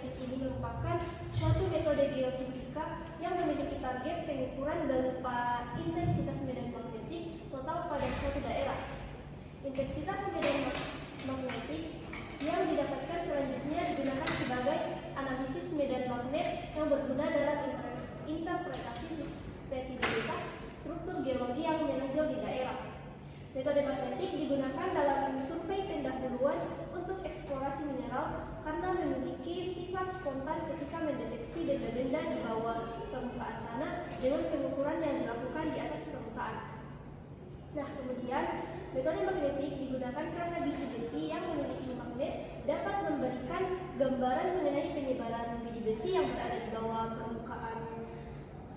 magnetik ini merupakan suatu metode geofisika yang memiliki target pengukuran berupa intensitas medan magnetik total pada suatu daerah. Intensitas medan magnetik yang didapatkan selanjutnya digunakan sebagai analisis medan magnet yang berguna dalam interpretasi suspetibilitas struktur geologi yang menonjol di daerah. Metode magnetik digunakan dalam survei pendahuluan untuk eksplorasi mineral karena memiliki sifat spontan ketika mendeteksi benda-benda di bawah permukaan tanah dengan pengukuran yang dilakukan di atas permukaan. Nah, kemudian metode magnetik digunakan karena biji besi yang memiliki magnet dapat memberikan gambaran mengenai penyebaran biji besi yang berada di bawah permukaan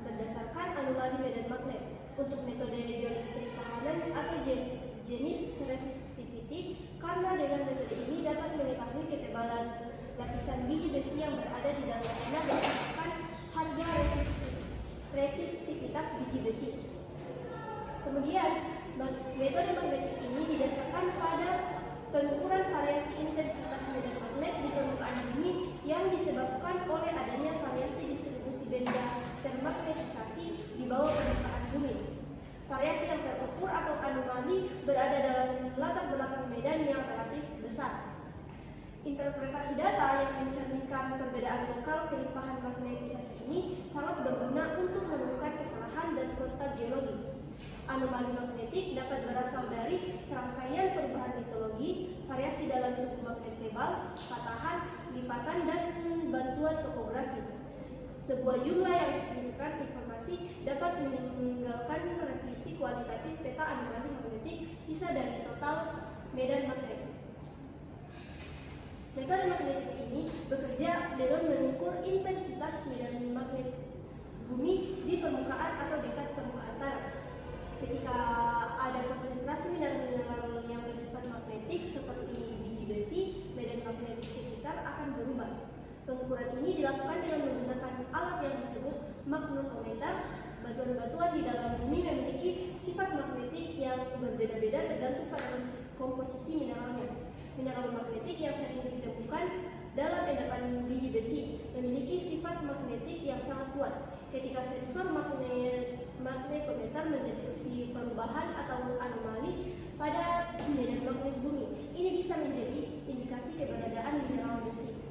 berdasarkan anomali medan magnet. Untuk metode geolistrik tahanan atau jenis resistivity, karena dengan metode ini dapat mengetahui ketebalan lapisan biji besi yang berada di dalam tanah berdasarkan harga resistivitas biji besi. Kemudian, metode magnetik ini didasarkan pada pengukuran variasi intensitas medan magnet di permukaan bumi yang disebabkan oleh adanya variasi distribusi benda termagnetisasi di bawah permukaan bumi. Variasi yang terukur atau anomali berada dalam latar belakang medan yang relatif besar. Interpretasi data yang mencerminkan perbedaan lokal kelimpahan magnetisasi ini sangat berguna untuk menemukan kesalahan dan kontak geologi. Anomali magnetik dapat berasal dari serangkaian perubahan litologi, variasi dalam tubuh magnet tebal, patahan, lipatan, dan bantuan topografi. Sebuah jumlah yang signifikan informasi dapat meninggalkan revisi kualitatif peta anomali magnetik sisa dari total medan magnet. Metode magnetik ini bekerja dengan mengukur intensitas medan magnet bumi di permukaan atau dekat permukaan tanah. Ketika ada konsentrasi mineral-mineral yang bersifat magnetik seperti biji besi, medan magnetik sekitar akan berubah. Pengukuran ini dilakukan dengan menggunakan alat yang disebut magnetometer. Batuan-batuan di dalam bumi memiliki sifat magnetik yang berbeda-beda tergantung pada komposisi mineralnya. Mineral magnetik yang sering ditemukan dalam endapan biji besi memiliki sifat magnetik yang sangat kuat. Ketika sensor magnetometer mendeteksi perubahan atau anomali pada medan magnet bumi, ini bisa menjadi indikasi keberadaan mineral besi.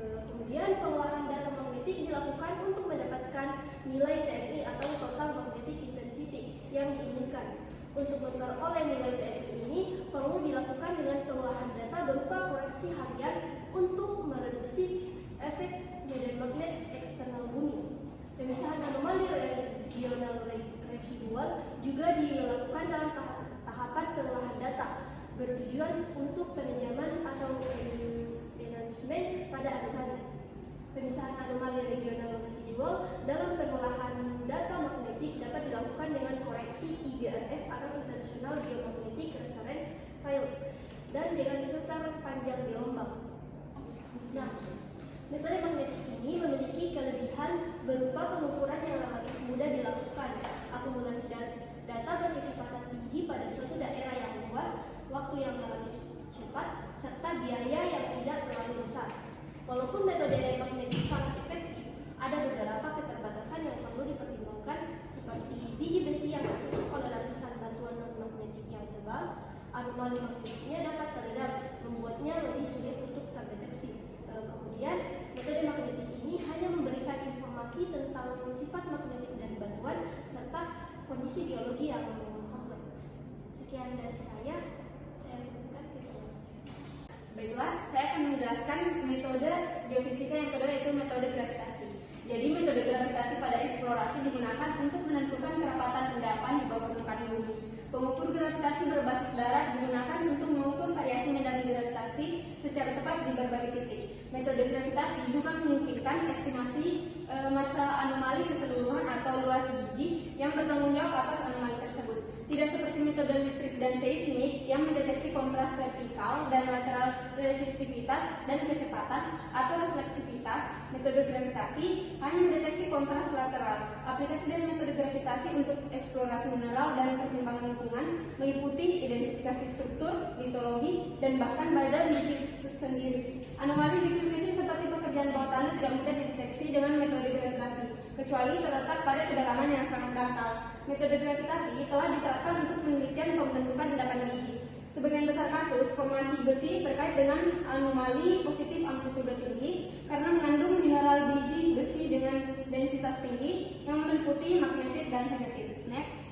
Kemudian pengolahan data magnetik dilakukan untuk mendapatkan nilai TMI atau total magnetic intensity yang diinginkan. Untuk memperoleh nilai TMI ini perlu dilakukan dengan pengolahan data berupa koreksi harian untuk mereduksi efek medan magnet eksternal bumi. Pemisahan anomali regional residual juga dilakukan dalam tahapan pengolahan data bertujuan untuk penajaman atau enhancement pada anomali. Pemisahan anomali regional residual dalam pengolahan data magnetik dapat dilakukan dengan koreksi IGRF atau International Geomagnetic Reference File dan dengan filter panjang gelombang. Nah, metode magnetik ini memiliki kelebihan berupa pengukuran yang relatif mudah dilakukan, akumulasi data berkecepatan tinggi pada suatu daerah yang luas, waktu yang relatif cepat, serta biaya yang tidak terlalu besar. Walaupun metode magnetik sangat efektif, ada beberapa keterbatasan yang perlu dipertimbangkan seperti biji besi yang tertutup oleh lapisan batuan magnetik yang tebal, anomali magnetiknya dapat teredam, membuatnya lebih sulit untuk terdeteksi. Kemudian, metode magnetik ini hanya memberikan informasi tentang sifat magnetik dari batuan serta kondisi geologi yang kompleks. Sekian dari saya berikan ke saya. Baiklah, saya akan menjelaskan metode geofisika yang kedua, yaitu metode gravitasi. Jadi metode gravitasi pada eksplorasi digunakan untuk menentukan kerapatan endapan di bawah permukaan bumi. Pengukur gravitasi berbasis darat digunakan untuk mengukur variasi medan gravitasi secara tepat di berbagai titik. Metode gravitasi juga memungkinkan estimasi massa anomali keseluruhan atau luas biji yang bertanggung jawab atas anomali tersebut. Tidak seperti metode listrik dan seismik yang mendeteksi kontras vertikal dan lateral resistivitas dan kecepatan atau reflektivitas, metode gravitasi hanya mendeteksi kontras lateral. Aplikasi dari metode gravitasi untuk eksplorasi mineral dan pertimbangan lingkungan meliputi identifikasi struktur, litologi, dan bahkan badan biji itu sendiri. Anomali biji besi dengan metode gravitasi, kecuali terletak pada kedalaman yang sangat dangkal. Metode gravitasi telah diterapkan untuk penelitian pembentukan endapan biji. Sebagian besar kasus formasi besi terkait dengan anomali positif amplitudo tinggi karena mengandung mineral biji besi dengan densitas tinggi yang meliputi magnetit dan hemetit. Next.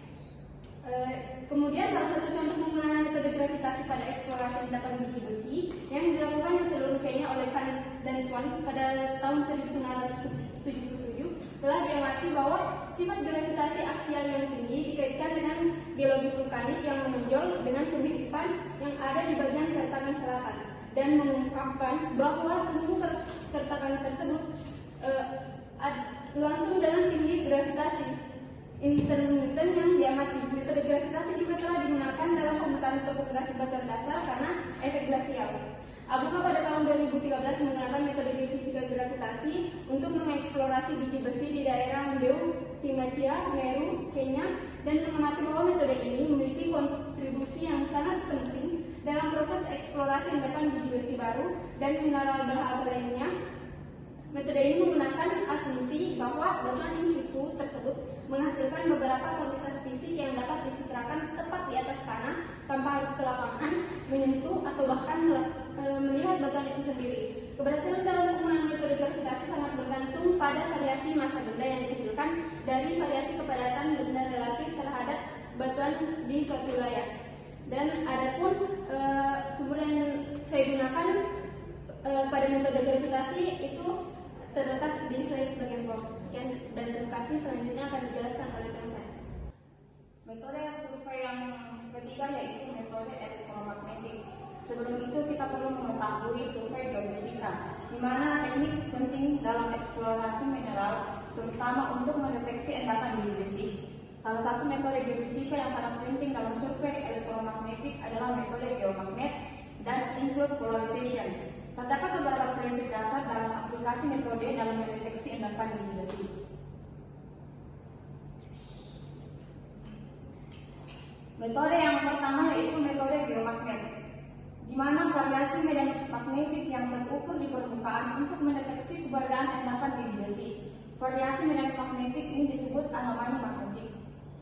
Kemudian salah satu contoh penggunaan metode gravitasi pada eksplorasi endapan biji besi yang dilakukan di seluruh Kenya oleh Khan dan Swan pada tahun 1977 telah diamati bahwa sifat gravitasi aksial yang tinggi dikaitkan dengan geologi vulkanik yang menonjol dengan kemiripan yang ada di bagian kertangan selatan dan mengungkapkan bahwa sumbu kertangan tersebut langsung dengan tinggi gravitasi intermiten yang diamati. Metode gravitasi juga telah digunakan dalam pemetaan topografi batuan dasar karena efek glasial. Abuka pada tahun 2013 menggunakan metode geofisika gravitasi untuk mengeksplorasi biji besi di daerah Mdeu, Timachia, Meru, Kenya, dan mengamati bahwa metode ini memiliki kontribusi yang sangat penting dalam proses eksplorasi endapan biji besi baru dan mineral berharga lainnya. Metode ini menggunakan asumsi bahwa batuan in situ tersebut menghasilkan beberapa kuantitas fisik yang dapat dicitrakan tepat di atas tanah tanpa harus ke lapangan, menyentuh atau bahkan melihat batuan itu sendiri. Keberhasilan dalam penggunaan metode gravitasi sangat bergantung pada variasi massa benda yang dihasilkan dari variasi kepadatan benda relatif terhadap batuan di suatu wilayah. Dan adapun sumber yang saya gunakan pada metode gravitasi itu terletak di slide bagian bawah. Sekian dan terima kasih. Selanjutnya akan dijelaskan oleh rekan saya. Metode survei yang ketiga yaitu metode elektromagnetik. Sebelum itu kita perlu mengetahui survei geofisika, di mana teknik penting dalam eksplorasi mineral, terutama untuk mendeteksi endapan biji besi. Salah satu metode geofisika yang sangat penting dalam survei elektromagnetik adalah metode geomagnet dan include polarization. Terdapat beberapa prinsip dasar dalam aplikasi metode dalam mendeteksi endapan biji besi. Metode yang pertama yaitu metode geomagnet, di mana variasi medan magnetik yang terukur di permukaan untuk mendeteksi keberadaan endapan biji besi. Variasi medan magnetik ini disebut anomali magnetik.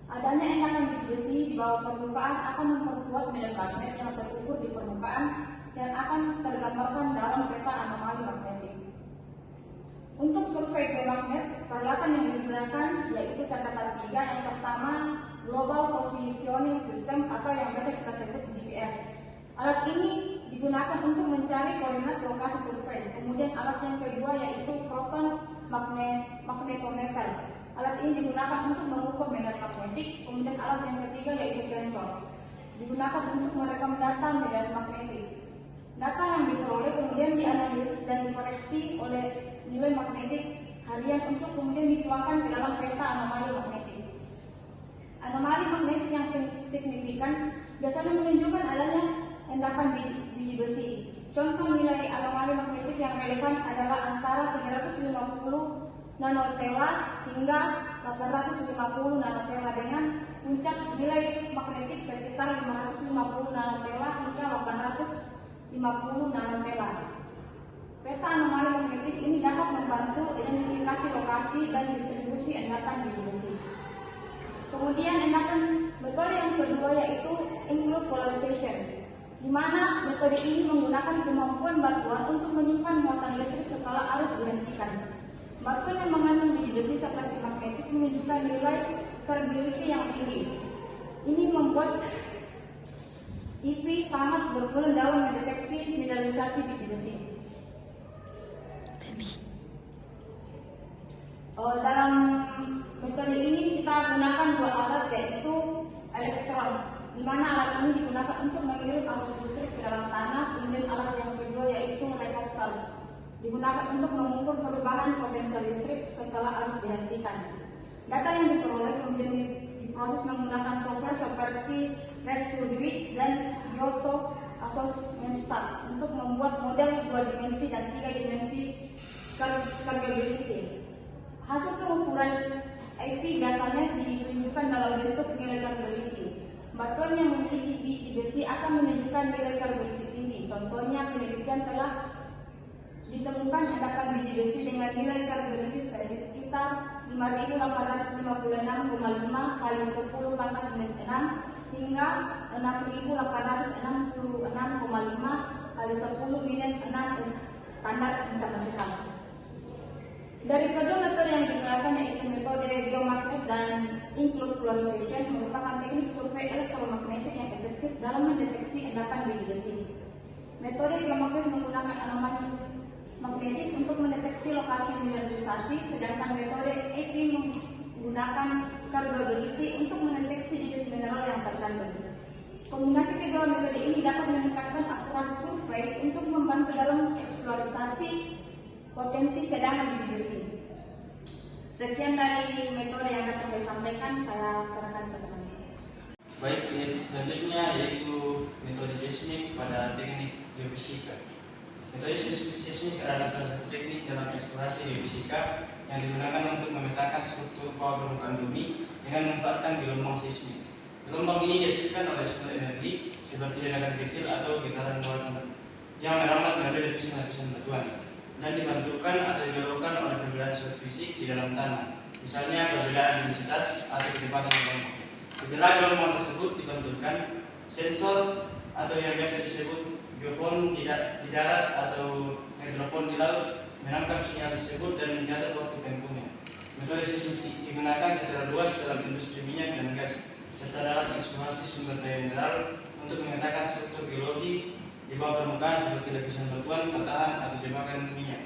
Adanya endapan biji besi di bawah permukaan akan memperkuat medan magnet yang terukur di permukaan dan akan tergambarkan dalam peta anomali magnetik. Untuk survei geomagnet, peralatan yang digunakan yaitu terdapat tiga. Yang pertama, Global Positioning System atau yang biasa kita sebut GPS. Alat ini digunakan untuk mencari koordinat lokasi survei. Kemudian alat yang kedua yaitu Proton Magnetometer. Alat ini digunakan untuk mengukur medan magnetik. Kemudian alat yang ketiga yaitu sensor, digunakan untuk merekam data medan magnetik. Data yang diperoleh kemudian dianalisis dan dikoreksi oleh nilai magnetik harian untuk kemudian dituangkan ke dalam peta anomali magnetik. Anomali magnetik yang signifikan biasanya menunjukkan adanya endapan biji besi. Contoh nilai anomali magnetik yang relevan adalah antara 350 nanotela hingga 850 nanotela dengan puncak nilai magnetik sekitar 550 nanotela hingga 850 nanotela. Peta anomali magnetik ini dapat membantu identifikasi lokasi dan distribusi endapan biji besi. Kemudian metode yang kedua yaitu include polarization, di mana metode ini menggunakan kemampuan batuan untuk menyimpan muatan listrik setelah arus dihentikan. Batuan yang mengandung biji besi seperti magnetik menunjukkan nilai variability yang tinggi. Ini membuat IP sangat berguna dalam mendeteksi mineralisasi biji besi. Dalam metode ini kita gunakan dua alat yaitu elektron, di mana alat ini digunakan untuk mengirim arus listrik ke dalam tanah. Kemudian alat yang kedua yaitu reflektor, digunakan untuk mengukur perubahan potensial listrik setelah arus dihentikan. Data yang diperoleh kemudian diproses menggunakan software seperti RescueDuit dan Biosoft Assessment untuk membuat model 2 dimensi dan 3 dimensi variability. Hasil pengukuran IP biasanya ditunjukkan dalam bentuk nilai variability. Batuan yang memiliki biji besi akan menunjukkan nilai variability tinggi. Contohnya penelitian telah Ditemukan endapan biji besi dengan nilai karbohidrat sekitar 5.856,5 kali 10 pangkat minus 6 hingga 6.866,5 kali 10 minus 6 standar internasional. Dari kedua metode yang digunakan yaitu metode geomagnet dan include polarization merupakan teknik survei elektromagnetik yang efektif dalam mendeteksi endapan biji besi. Metode geomagnet menggunakan anomali magnetik untuk mendeteksi lokasi mineralisasi, sedangkan metode AP menggunakan cargability untuk mendeteksi jenis mineral yang terkandung. Kombinasi kedua metode ini dapat meningkatkan akurasi survei untuk membantu dalam eksplorasi potensi cadangan biji besi. Sekian dari metode yang dapat saya sampaikan, saya serahkan ke teman saya. Baik, selanjutnya yaitu metode seismik pada teknik geofisika. Metode seismik adalah salah satu teknik dalam eksplorasi geofisika yang digunakan untuk memetakan struktur bawah permukaan bumi dengan memanfaatkan gelombang seismik. Gelombang ini dihasilkan oleh sumber energi seperti ledakan kecil atau getaran bawah yang merambat melalui lapisan-lapisan batuan dan dibantukan atau didorongkan oleh perbedaan suatu fisik di dalam tanah, misalnya perbedaan densitas atau kecepatan gelombang. Setelah gelombang tersebut dibenturkan, sensor atau yang biasa disebut geofon di darat atau hidrofon di laut menangkap sinyal tersebut dan mencatat waktu tempuhnya. Metode seismik digunakan secara luas dalam industri minyak dan gas serta dalam eksplorasi sumber daya mineral untuk memetakan struktur geologi di bawah permukaan seperti lapisan batuan, patahan, atau jebakan minyak.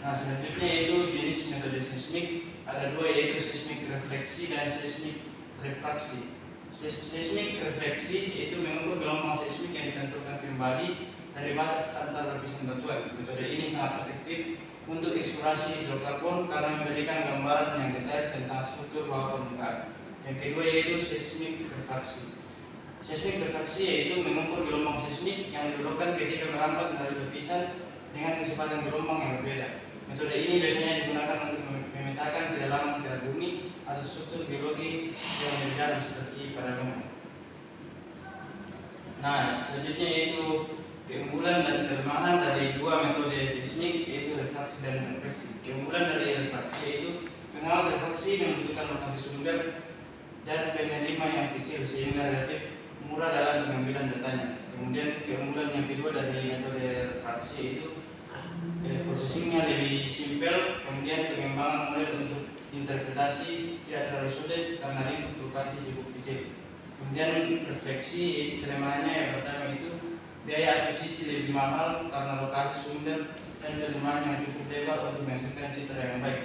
Nah, selanjutnya yaitu jenis metode seismik. Ada dua, yaitu seismik refleksi dan seismik refraksi. Seismik refleksi yaitu mengukur gelombang seismik yang ditentukan kembali dari batas antar lapisan batuan. Metode ini sangat efektif untuk eksplorasi hidrokarbon karena memberikan gambaran yang detail tentang struktur bawah permukaan. Yang kedua yaitu seismik refraksi. Seismik refraksi yaitu mengukur gelombang seismik yang dibelokkan ketika merambat melalui lapisan dengan kecepatan gelombang yang berbeda. Metode ini biasanya digunakan untuk memetakan kedalaman kerak bumi atau struktur geologi yang lebih dalam seperti pada gempa. Nah, selanjutnya yaitu keunggulan dan kelemahan dari dua metode seismik yaitu refraksi dan refleksi. Keunggulan dari refraksi yaitu pengawal refraksi membutuhkan lokasi sumber dan penerima yang kecil sehingga relatif murah dalam pengambilan datanya. Kemudian keunggulan yang kedua dari metode refraksi yaitu prosesingnya lebih simpel, kemudian pengembangan model untuk interpretasi tidak terlalu sulit karena lingkup lokasi cukup kecil. Kemudian refleksi kelemahannya yang pertama itu biaya akuisisi lebih mahal karena lokasi sumber dan kelemahan yang cukup lebar untuk menghasilkan citra yang baik.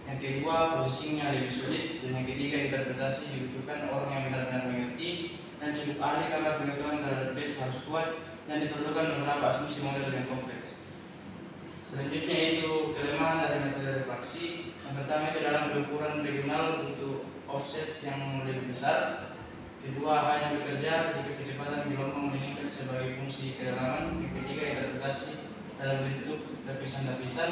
Yang kedua, prosesingnya lebih sulit, dan yang ketiga, interpretasi dibutuhkan orang yang benar-benar mengerti dan cukup ahli karena pengetahuan terhadap base harus kuat dan diperlukan beberapa asumsi model yang kompleks. Selanjutnya itu kelemahan dari metode refraksi. Yang pertama itu dalam pengukuran regional butuh offset yang lebih besar. Kedua, hanya bekerja jika kecepatan gelombang meningkat sebagai fungsi kedalaman. Yang ketiga, interpretasi dalam bentuk lapisan-lapisan.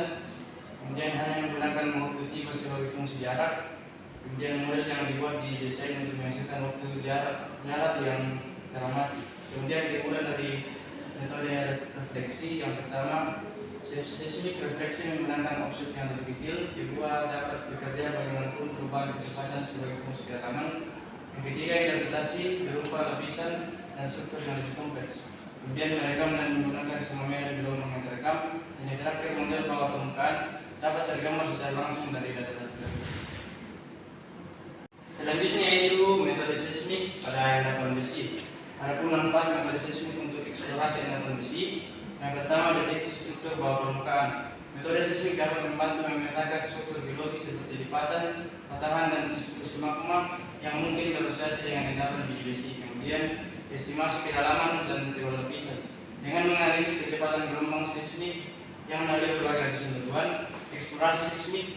Kemudian hanya menggunakan waktu tiba sebagai fungsi jarak. Kemudian model yang dibuat didesain untuk menghasilkan waktu jarak yang teramati. Kemudian keunggulan dari metode refleksi yang pertama, seismik refleksi menggunakan offset yang lebih kecil. Kedua, dapat bekerja bagaimanapun perubahan kecepatan sebagai fungsi kedalaman. Yang ketiga, interpretasi berupa lapisan dan struktur yang lebih kompleks. Kemudian merekam dan menggunakan semua media gelombang yang terekam. Dan yang terakhir, model bawah permukaan dapat tergambar secara langsung dari data-data. Selanjutnya yaitu metode seismik pada endapan besi. Adapun manfaat metode seismik untuk eksplorasi endapan besi. Yang pertama, deteksi struktur bawah permukaan. Metode seismik dapat membantu memetakan struktur geologi seperti lipatan, patahan, dan institusi magma yang mungkin terasosiasi dengan endapan biji besi. Kemudian, estimasi kedalaman dan keluar lapisan. Dengan menganalisis kecepatan gelombang seismik yang melalui berbagai lapisan batuan, eksplorasi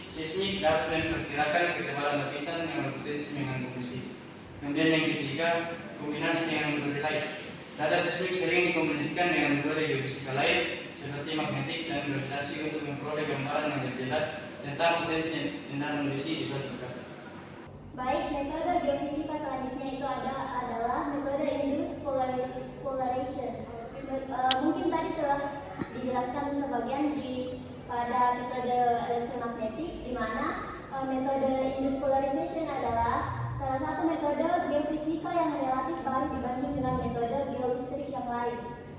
seismik dapat memperkirakan ketebalan lapisan yang berpotensi mengandung besi. Kemudian yang ketiga, kombinasi dengan metode lain. Data seismik sering dikombinasikan dengan metode geofisika lain seperti magnetik dan gravitasi untuk memperoleh gambaran yang lebih jelas tentang potensi endapan besi di suatu lokasi. Baik, metode geofisika selanjutnya itu adalah metode induced polarization. Mungkin tadi telah dijelaskan sebagian pada metode elektromagnetik, di mana metode induced polarization adalah salah satu metode geofisika yang relatif baru dibanding dengan metode geolistrik yang lain.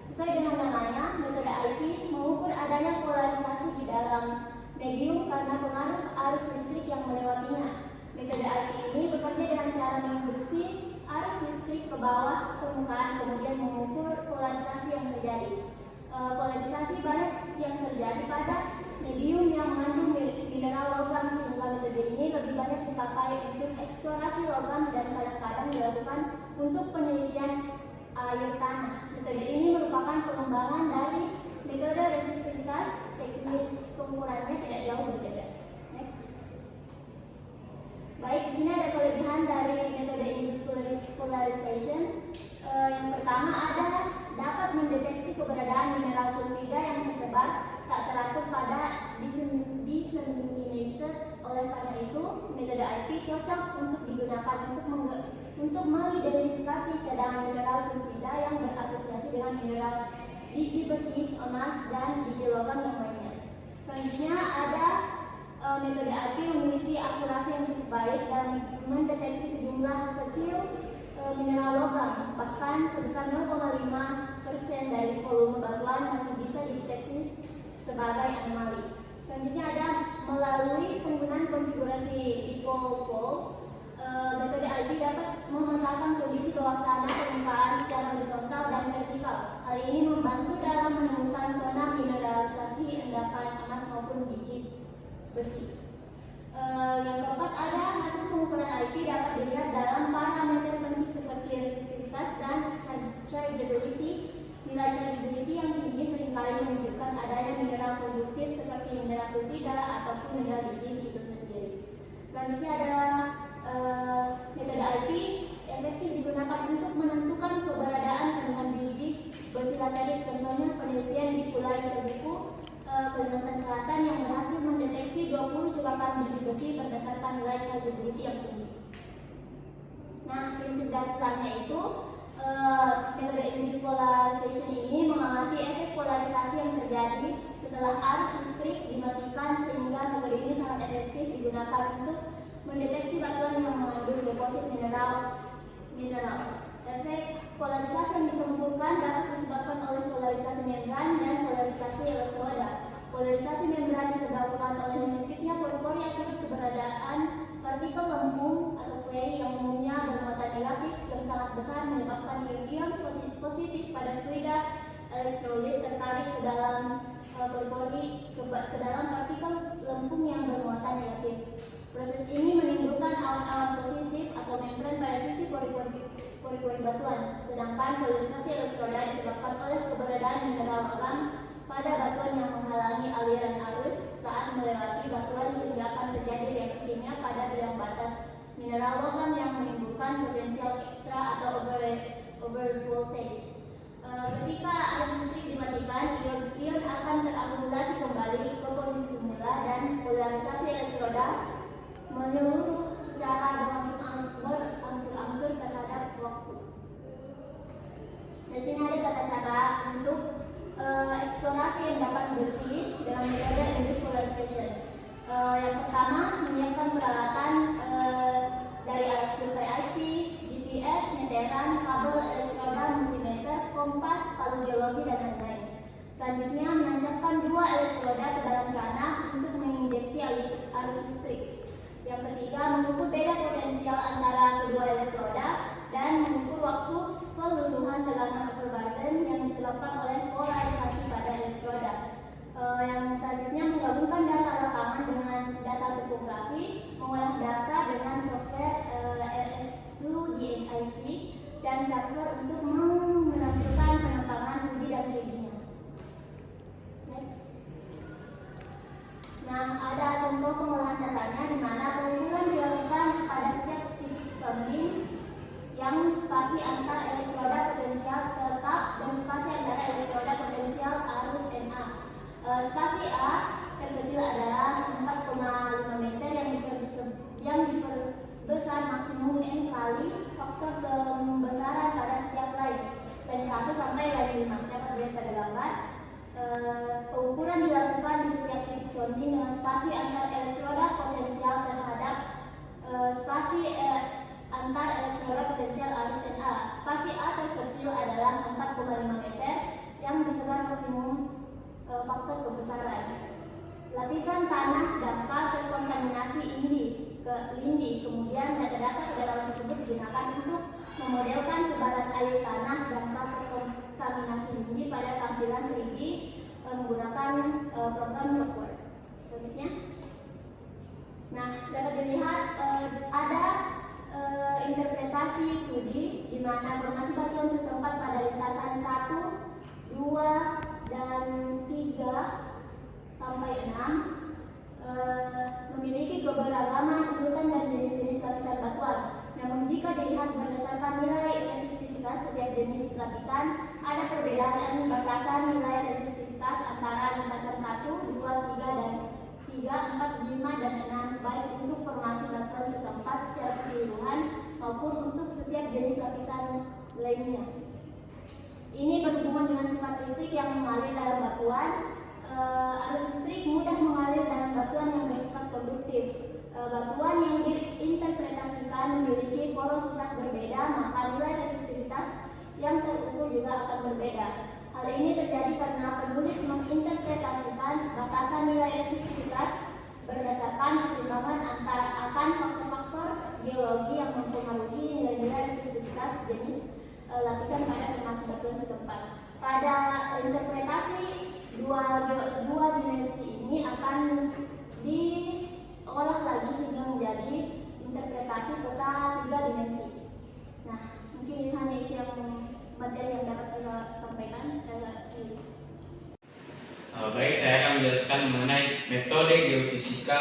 Sesuai dengan namanya, metode IP mengukur adanya polarisasi di dalam medium karena pengaruh arus listrik yang melewatinya. Metode IP ini bekerja dengan cara menginduksi arus listrik ke bawah permukaan, kemudian mengukur polarisasi yang terjadi. Polarisasi banyak yang terjadi pada medium yang mengandung mineral logam, sehingga metode ini lebih banyak dipakai untuk eksplorasi logam dan kadang-kadang dilakukan untuk penelitian air tanah. Metode ini merupakan pengembangan dari metode resistivitas. Teknis pengukurannya tidak jauh berbeda. Next. Baik, di sini ada kelebihan dari metode induced polarization. Yang pertama ada dapat mendeteksi keberadaan mineral sulfida yang tersebar tak teratur pada disseminated. Oleh karena itu, metode IP cocok untuk digunakan untuk mengidentifikasi cadangan mineral sulfida yang berasosiasi dengan mineral biji besi, emas, dan biji logam yang lainnya. Selanjutnya ada metode IP memiliki akurasi yang cukup baik dan mendeteksi sejumlah kecil mineral logam, bahkan sebesar 0,5% dari volume batuan masih bisa dideteksi sebagai anomali. Selanjutnya ada melalui penggunaan konfigurasi dipole-pole, metode IP dapat memetakan kondisi bawah tanah permukaan secara horizontal dan vertikal. Hal ini membantu dalam menemukan zona mineralisasi endapan emas maupun biji besi. Yang keempat ada hasil pengukuran IP dapat dilihat dalam parameter penting seperti resistivitas dan chargeability. Nilai chargeability yang tinggi seringkali menunjukkan adanya mineral konduktif seperti mineral sulfida ataupun mineral biji itu sendiri. Selanjutnya ada metode IP efektif digunakan untuk menentukan keberadaan kandungan biji besi laterit. Contohnya penelitian di Pulau Seribu, Kalimantan Selatan yang berhasil mendeteksi 20 jebakan biji besi berdasarkan nilai chargeability yang tinggi. Nah, prinsip dasarnya itu metode induced polarization ini mengamati efek polarisasi yang terjadi setelah arus listrik dimatikan, sehingga metode ini sangat efektif digunakan untuk mendeteksi batuan yang mengandung deposit mineral. Efek polarisasi yang ditemukan dapat disebabkan oleh polarisasi membran dan polarisasi elektroda. Polarisasi membran disebabkan oleh menyempitnya pori-pori akibat keberadaan partikel lempung atau query yang umumnya bermuatan negatif yang sangat besar, menyebabkan ion positif pada fluida elektrolit tertarik ke dalam pori-pori ke dalam partikel lempung yang bermuatan negatif. Proses ini menimbulkan awan-awan positif atau membran pada sisi pori-pori batuan, sedangkan polarisasi elektroda disebabkan oleh keberadaan mineral logam pada batuan yang menghalangi aliran arus saat melewati batuan, sehingga akan terjadi reaksi kimia pada bidang batas mineral logam yang menimbulkan potensial ekstra atau over voltage. Ketika arus listrik dimatikan, ion akan terakumulasi kembali ke posisi semula dan polarisasi elektroda menyeluruh secara berangsur-angsur terhadap waktu. Di sini ada tata cara untuk eksplorasi endapan besi dengan metode induced polarization. Yang pertama, menyiapkan peralatan dari alat survei IP, GPS, meteran, kabel elektroda, multimeter, kompas, palu geologi, dan lain-lain. Selanjutnya, menancapkan 2 elektroda ke dalam tanah untuk menginjeksi arus listrik. Yang ketiga, mengukur beda potensial antara kedua elektroda dan mengukur waktu peluluhan tekanan overburden yang disebabkan oleh polarisasi pada elektroda. Yang selanjutnya, menggabungkan data lapangan dengan data topografi, mengolah data dengan software RS2DNIV dan server untuk menampilkan penembangan 2D dan 3D-nya. Next. Nah, ada contoh pengolahan datanya di mana pengukuran dilakukan pada setiap titik sounding yang spasi antar elektroda potensial tetap dan spasi antara elektroda potensial arus NA. Spasi A terkecil adalah 4,5 meter yang diperbesar maksimum N kali faktor pembesaran pada setiap line dari 1 sampai line 5. Dapat dilihat pada gambar. Pengukuran dilakukan di setiap titik sounding dengan spasi antar elektroda potensial terhadap spasi antar elektroda potensial A bis dan A. Spasi A terkecil adalah 4,5 meter yang disebar maksimum faktor pembesaran. Lapisan tanah dangkal terkontaminasi lindi. Kemudian data-data kedalaman tersebut digunakan untuk memodelkan sebaran air tanah dangkal terkontaminasi lindi pada tampilan 3D menggunakan program Rockwell. Selanjutnya, nah dapat dilihat ada interpretasi 2D di mana formasi batuan setempat pada lintasan 1, 2, dan 3 sampai 6 memiliki keberagaman urutan dan jenis-jenis lapisan batuan. Namun jika dilihat berdasarkan nilai resistivitas setiap jenis lapisan, ada perbedaan batasan nilai resistivitas antara lintasan 1, 2, 3, dan 3, 4, 5, dan 6 baik untuk formasi batuan setempat secara keseluruhan maupun untuk setiap jenis lapisan lainnya. Ini berhubungan dengan sifat listrik yang mengalir dalam batuan. Arus listrik mudah mengalir dalam batuan yang bersifat konduktif. Batuan yang diinterpretasikan memiliki porositas berbeda, maka nilai resistivitas yang terukur juga akan berbeda. Hal ini terjadi karena penulis menginterpretasikan batasan nilai resistivitas berdasarkan pertimbangan akan faktor-faktor geologi yang mempengaruhi nilai-nilai resistivitas jenis lapisan pada formasi batuan setempat. Pada interpretasi dua dimensi ini akan diolah lagi sehingga menjadi interpretasi peta 3 dimensi. Nah, mungkin hanya itu yang materi yang dapat saya sampaikan. Baik, saya akan menjelaskan mengenai metode geofisika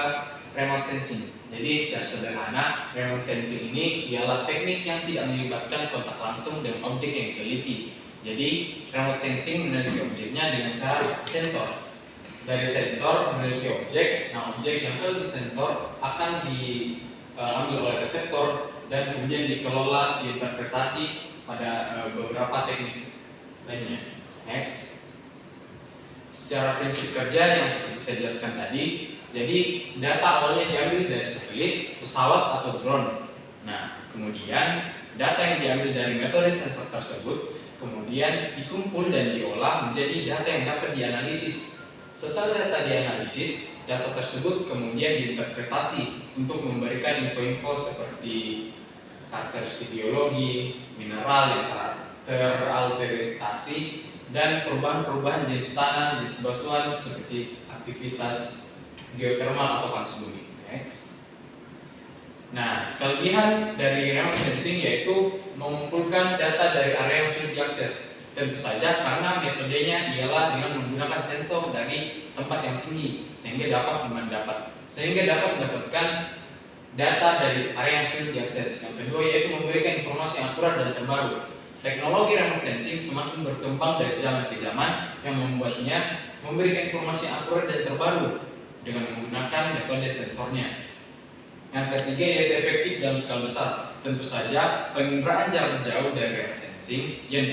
remote sensing. Jadi secara sederhana, remote sensing ini ialah teknik yang tidak melibatkan kontak langsung dengan objek yang diteliti. Jadi remote sensing meneliti objeknya dengan cara sensor. Dari sensor meneliti objek, nah objek yang telah disensor akan diambil oleh reseptor dan kemudian dikelola, diinterpretasi pada beberapa teknik lainnya. Next. Secara prinsip kerja yang seperti saya jelaskan tadi, jadi data awalnya diambil dari satelit, pesawat atau drone. Nah, kemudian data yang diambil dari metode sensor tersebut kemudian dikumpul dan diolah menjadi data yang dapat dianalisis. Setelah data dianalisis, data tersebut kemudian diinterpretasi untuk memberikan info-info seperti karakteristik geologi, mineral yang teralterasi, dan perubahan-perubahan jenis tanah, jenis batuan seperti aktivitas geotermal atau panas bumi. Next. Nah, kelebihan dari remote sensing yaitu mengumpulkan data dari area yang sulit diakses. Tentu saja karena metodenya ialah dengan menggunakan sensor dari tempat yang tinggi sehingga dapat mendapatkan data dari area yang sulit diakses. Yang kedua yaitu memberikan informasi yang akurat dan terbaru. Teknologi remote sensing semakin berkembang dari zaman ke zaman yang membuatnya memberikan informasi yang akurat dan terbaru dengan menggunakan metode sensornya. Yang ketiga yaitu efektif dalam skala besar. Tentu saja penginderaan jarak jauh dari remote sensing yang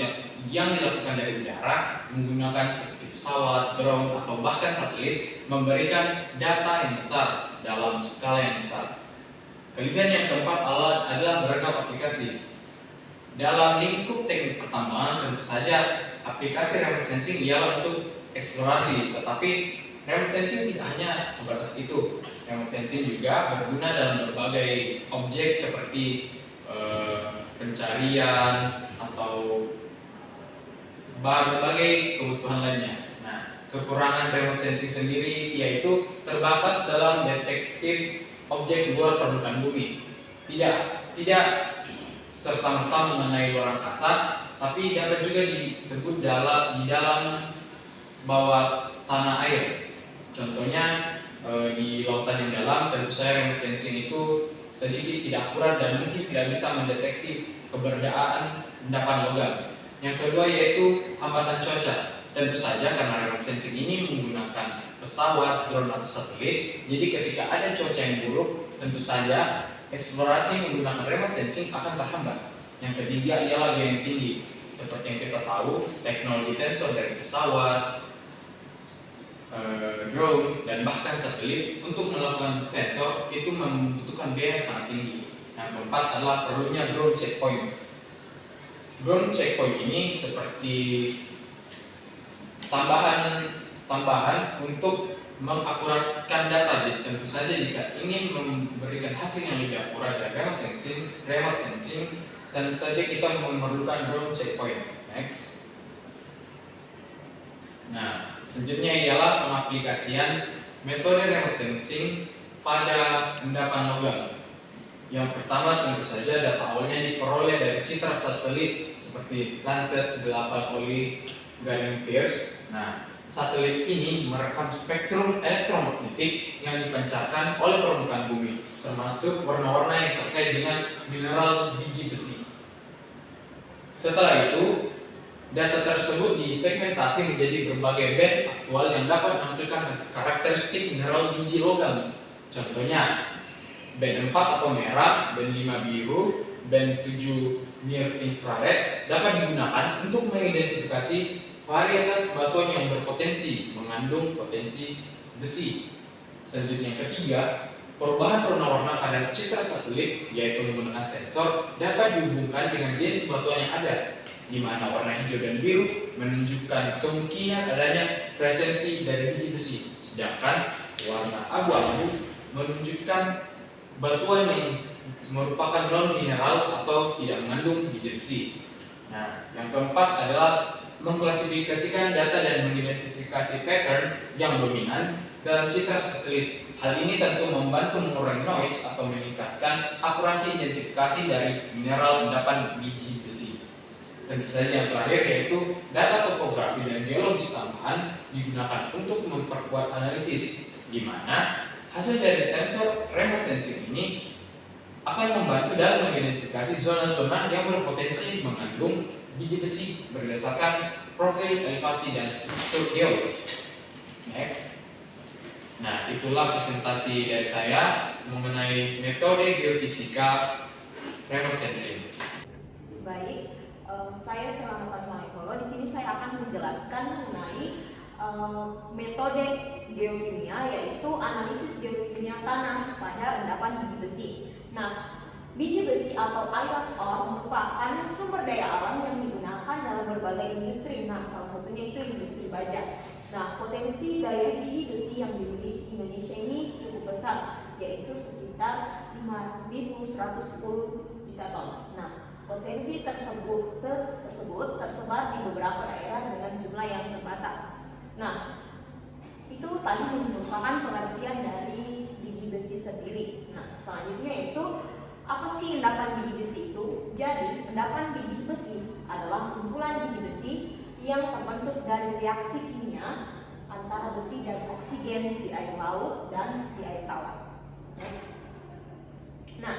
dilakukan dari udara menggunakan seperti pesawat, drone, atau bahkan satelit memberikan data yang besar dalam skala yang besar. Kelebihan yang keempat adalah beragam aplikasi. Dalam lingkup teknik pertambangan tentu saja aplikasi remote sensing ialah untuk eksplorasi, tetapi remote sensing tidak hanya sebatas itu. Remote sensing juga berguna dalam berbagai objek seperti pencarian atau berbagai kebutuhan lainnya. Nah, kekurangan remote sensing sendiri yaitu terbatas dalam detektif objek luar permukaan bumi. Tidak serta-merta mengenai luar angkasa, tapi dapat juga disebut di dalam bawah tanah air. Contohnya di lautan yang dalam, tentu saja remote sensing itu sedikit tidak akurat dan mungkin tidak bisa mendeteksi keberadaan endapan logam. Yang kedua yaitu hambatan cuaca. Tentu saja karena remote sensing ini menggunakan pesawat, drone atau satelit, jadi ketika ada cuaca yang buruk, tentu saja eksplorasi menggunakan remote sensing akan terhambat. Yang ketiga ialah biaya yang tinggi. Seperti yang kita tahu, teknologi sensor dari pesawat, drone dan bahkan satelit untuk melakukan sensor itu membutuhkan biaya yang sangat tinggi. Yang keempat adalah perlunya ground checkpoint. Ground checkpoint ini seperti tambahan untuk mengakuratkan data. Jadi tentu saja jika ingin memberikan hasil yang lebih akurat dari remote sensing, tentu saja kita memerlukan ground checkpoint. Next. Nah, selanjutnya ialah pengaplikasian metode remote sensing pada endapan logam. Yang pertama tentu saja data awalnya diperoleh dari citra satelit seperti Lancet 8 oleh Guiding Pierce. Nah, satelit ini merekam spektrum elektromagnetik yang dipancarkan oleh permukaan bumi, termasuk warna-warna yang terkait dengan mineral biji besi. Setelah itu, data tersebut disegmentasi menjadi berbagai band aktual yang dapat menampilkan karakteristik mineral biji logam. Contohnya, band 4 atau merah, band 5 biru, band 7 near infrared dapat digunakan untuk mengidentifikasi varietas batuan yang berpotensi mengandung potensi besi. Selanjutnya yang ketiga, perubahan warna-warna pada citra satelit yaitu menggunakan sensor dapat dihubungkan dengan jenis batuan yang ada, di mana warna hijau dan biru menunjukkan kemungkinan adanya presensi dari biji besi, sedangkan warna abu-abu menunjukkan batuan yang merupakan non-mineral atau tidak mengandung biji besi. Nah, yang keempat adalah mengklasifikasikan data dan mengidentifikasi pattern yang dominan dalam citra satelit. Hal ini tentu membantu mengurangi noise atau meningkatkan akurasi identifikasi dari mineral endapan biji besi. Tentu saja yang terakhir yaitu data topografi dan geologis tambahan digunakan untuk memperkuat analisis, di mana hasil dari sensor remote sensing ini akan membantu dalam mengidentifikasi zona-zona yang berpotensi mengandung biji besi berdasarkan profil elevasi dan struktur geologis. Next. Nah, itulah presentasi dari saya mengenai metode geofisika remote sensing. Baik, saya Selama Malekolo. Di sini saya akan menjelaskan mengenai metode geokimia, yaitu analisis geokimia tanah pada endapan biji besi. Nah, biji besi atau iron ore merupakan sumber daya alam yang digunakan dalam berbagai industri. Nah, salah satunya itu industri baja. Nah, potensi daya biji besi yang dimiliki Indonesia ini cukup besar, yaitu sekitar 5.110 juta ton. Nah, potensi tersebut tersebar di beberapa daerah dengan jumlah yang terbatas. Nah, itu tadi merupakan pengertian dari biji besi sendiri. Nah, selanjutnya itu apa sih endapan biji besi itu? Jadi, endapan biji besi adalah kumpulan biji besi yang terbentuk dari reaksi kimia antara besi dan oksigen di air laut dan di air tawar. Nah,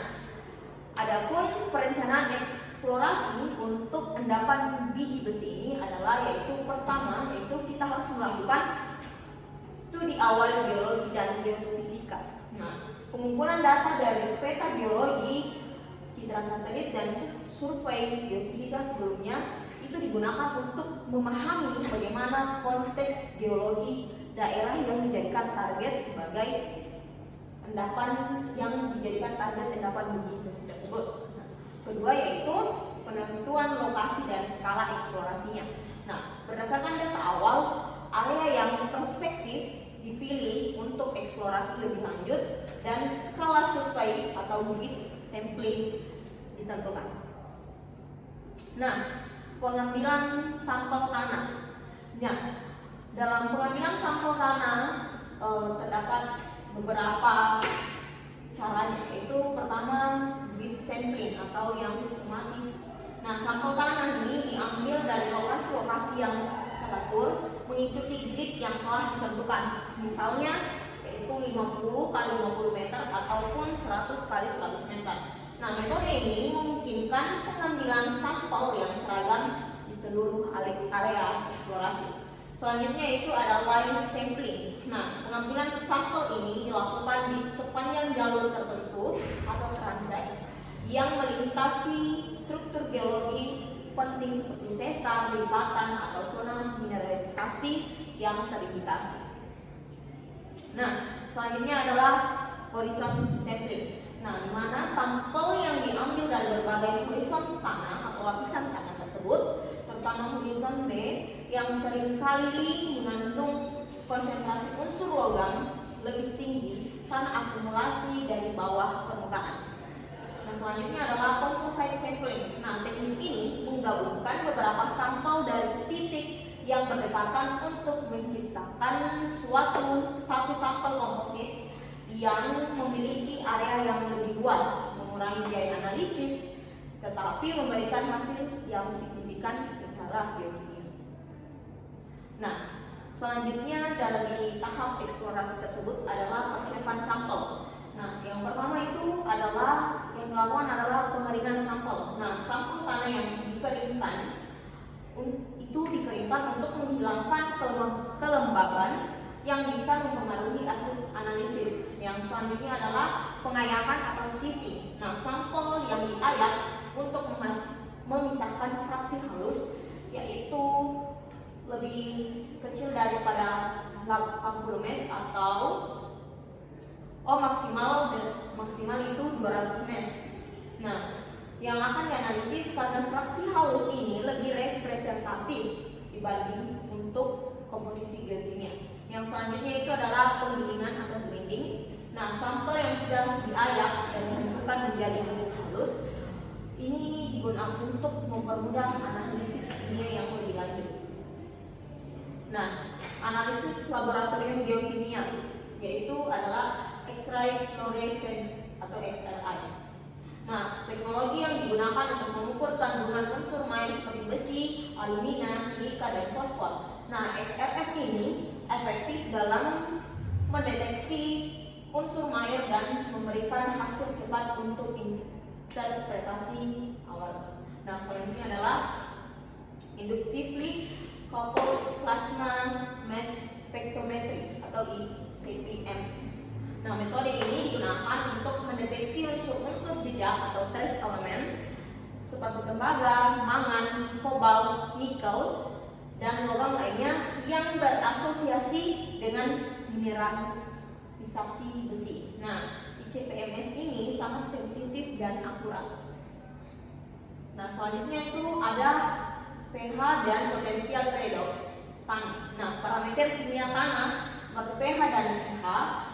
adapun perencanaan eksplorasi untuk endapan biji besi ini adalah pertama kita harus melakukan studi awal geologi dan geofisika. Nah, pengumpulan data dari peta geologi, citra satelit dan survei geofisika sebelumnya itu digunakan untuk memahami bagaimana konteks geologi daerah yang dijadikan target sebagai endapan biji besi tersebut. Nah, kedua yaitu penentuan lokasi dan skala eksplorasinya. Nah, berdasarkan data awal, area yang prospektif dipilih untuk eksplorasi lebih lanjut dan skala survei atau grid sampling ditentukan. Nah, pengambilan sampel tanah. Nah, dalam pengambilan sampel tanah terdapat beberapa caranya, yaitu pertama grid sampling atau yang sistematis. Nah, sampel tanah ini diambil dari lokasi-lokasi yang teratur mengikuti grid yang telah ditentukan. Misalnya yaitu 50 kali 50 meter ataupun 100 kali 100 meter. Nah, metode ini memungkinkan pengambilan sampel yang seragam di seluruh area eksplorasi. Selanjutnya itu ada line sampling. Nah, pengambilan sampel ini dilakukan di sepanjang jalur tertentu atau transect yang melintasi struktur geologi penting seperti sesar, lipatan atau zona mineralisasi yang terindikasi. Nah, selanjutnya adalah horizon sampling. Nah, di mana sampel yang diambil dari berbagai horizon tanah atau lapisan tanah tersebut, terutama horizon B yang seringkali mengandung konsentrasi unsur logam lebih tinggi karena akumulasi dari bawah permukaan. Nah, selanjutnya adalah composite sampling. Nah, teknik ini menggabungkan beberapa sampel dari titik yang berdekatan untuk menciptakan satu sampel komposit yang memiliki area yang lebih luas, mengurangi biaya analisis, tetapi memberikan hasil yang signifikan secara biokimia. Nah, selanjutnya dari tahap eksplorasi tersebut adalah persiapan sampel. Nah, yang pertama itu adalah yang dilakukan adalah pengeringan sampel. Nah, sampel tanah yang dikeringkan itu dikeringkan untuk menghilangkan kelembaban yang bisa mempengaruhi hasil analisis. Yang selanjutnya adalah pengayakan atau sieving. Nah, sampel yang diayak untuk memisahkan fraksi halus yaitu lebih kecil daripada 80 mes atau maksimal itu 200 mes. Nah, yang akan dianalisis karena fraksi halus ini lebih representatif dibanding untuk komposisi geokimia. Yang selanjutnya itu adalah penggilingan atau grinding. Nah, sampel yang sudah diayak dan dihancurkan menjadi bubuk halus ini digunakan untuk mempermudah analisis kimia yang lebih lanjut. Nah, analisis laboratorium geokimia yaitu adalah X-ray fluorescence atau XRI. Nah, teknologi yang digunakan untuk mengukur kandungan unsur main seperti besi, alumina, silika, dan fosfor. Nah, XRF ini efektif dalam mendeteksi unsur main dan memberikan hasil cepat untuk interpretasi awal. Nah, selanjutnya adalah inductively coupled plasma mass spectrometry atau ICP-MS. Nah, metode ini digunakan untuk mendeteksi unsur-unsur jejak atau trace element seperti tembaga, mangan, kobalt, nikel, dan logam lainnya yang berasosiasi dengan mineralisasi besi. Nah, ICP-MS ini sangat sensitif dan akurat. Nah, selanjutnya itu ada pH dan potensial redox tanah. Nah, parameter kimia tanah seperti pH dan pH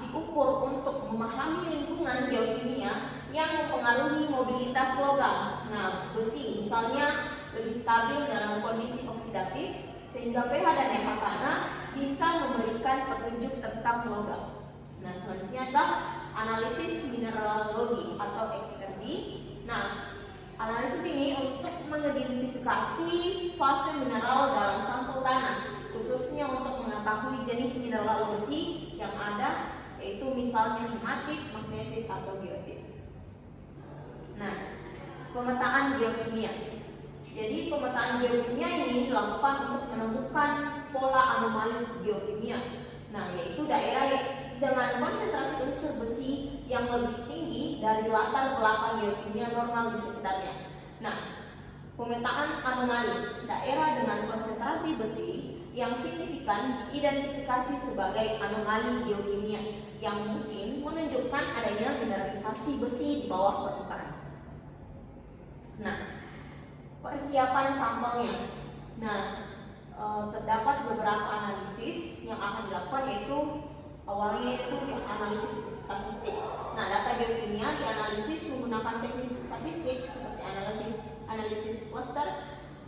diukur untuk memahami lingkungan geokimia yang mempengaruhi mobilitas logam. Nah, besi misalnya lebih stabil dalam kondisi oksidatif sehingga pH dan pH tanah bisa memberikan petunjuk tentang logam. Nah, selanjutnya adalah analisis mineralogi atau XRD. Nah, analisis ini untuk mengidentifikasi fase mineral dalam sampel tanah, khususnya untuk mengetahui jenis mineral besi yang ada, yaitu misalnya hematit, magnetit, atau biotit. Nah, pemetaan geokimia. Jadi pemetaan geokimia ini dilakukan untuk menemukan pola anomali geokimia. Nah, yaitu daerah dengan konsentrasi unsur besi yang lebih tinggi dari latar belakang geokimia normal di sekitarnya. Nah, pemetaan anomali daerah dengan konsentrasi besi yang signifikan diidentifikasi sebagai anomali geokimia yang mungkin menunjukkan adanya mineralisasi besi di bawah permukaan. Nah, persiapan sampelnya. Nah, terdapat beberapa analisis yang akan dilakukan yaitu awalnya itu yang analisis statistik. Nah, data geokimia dianalisis menggunakan teknik statistik seperti analisis cluster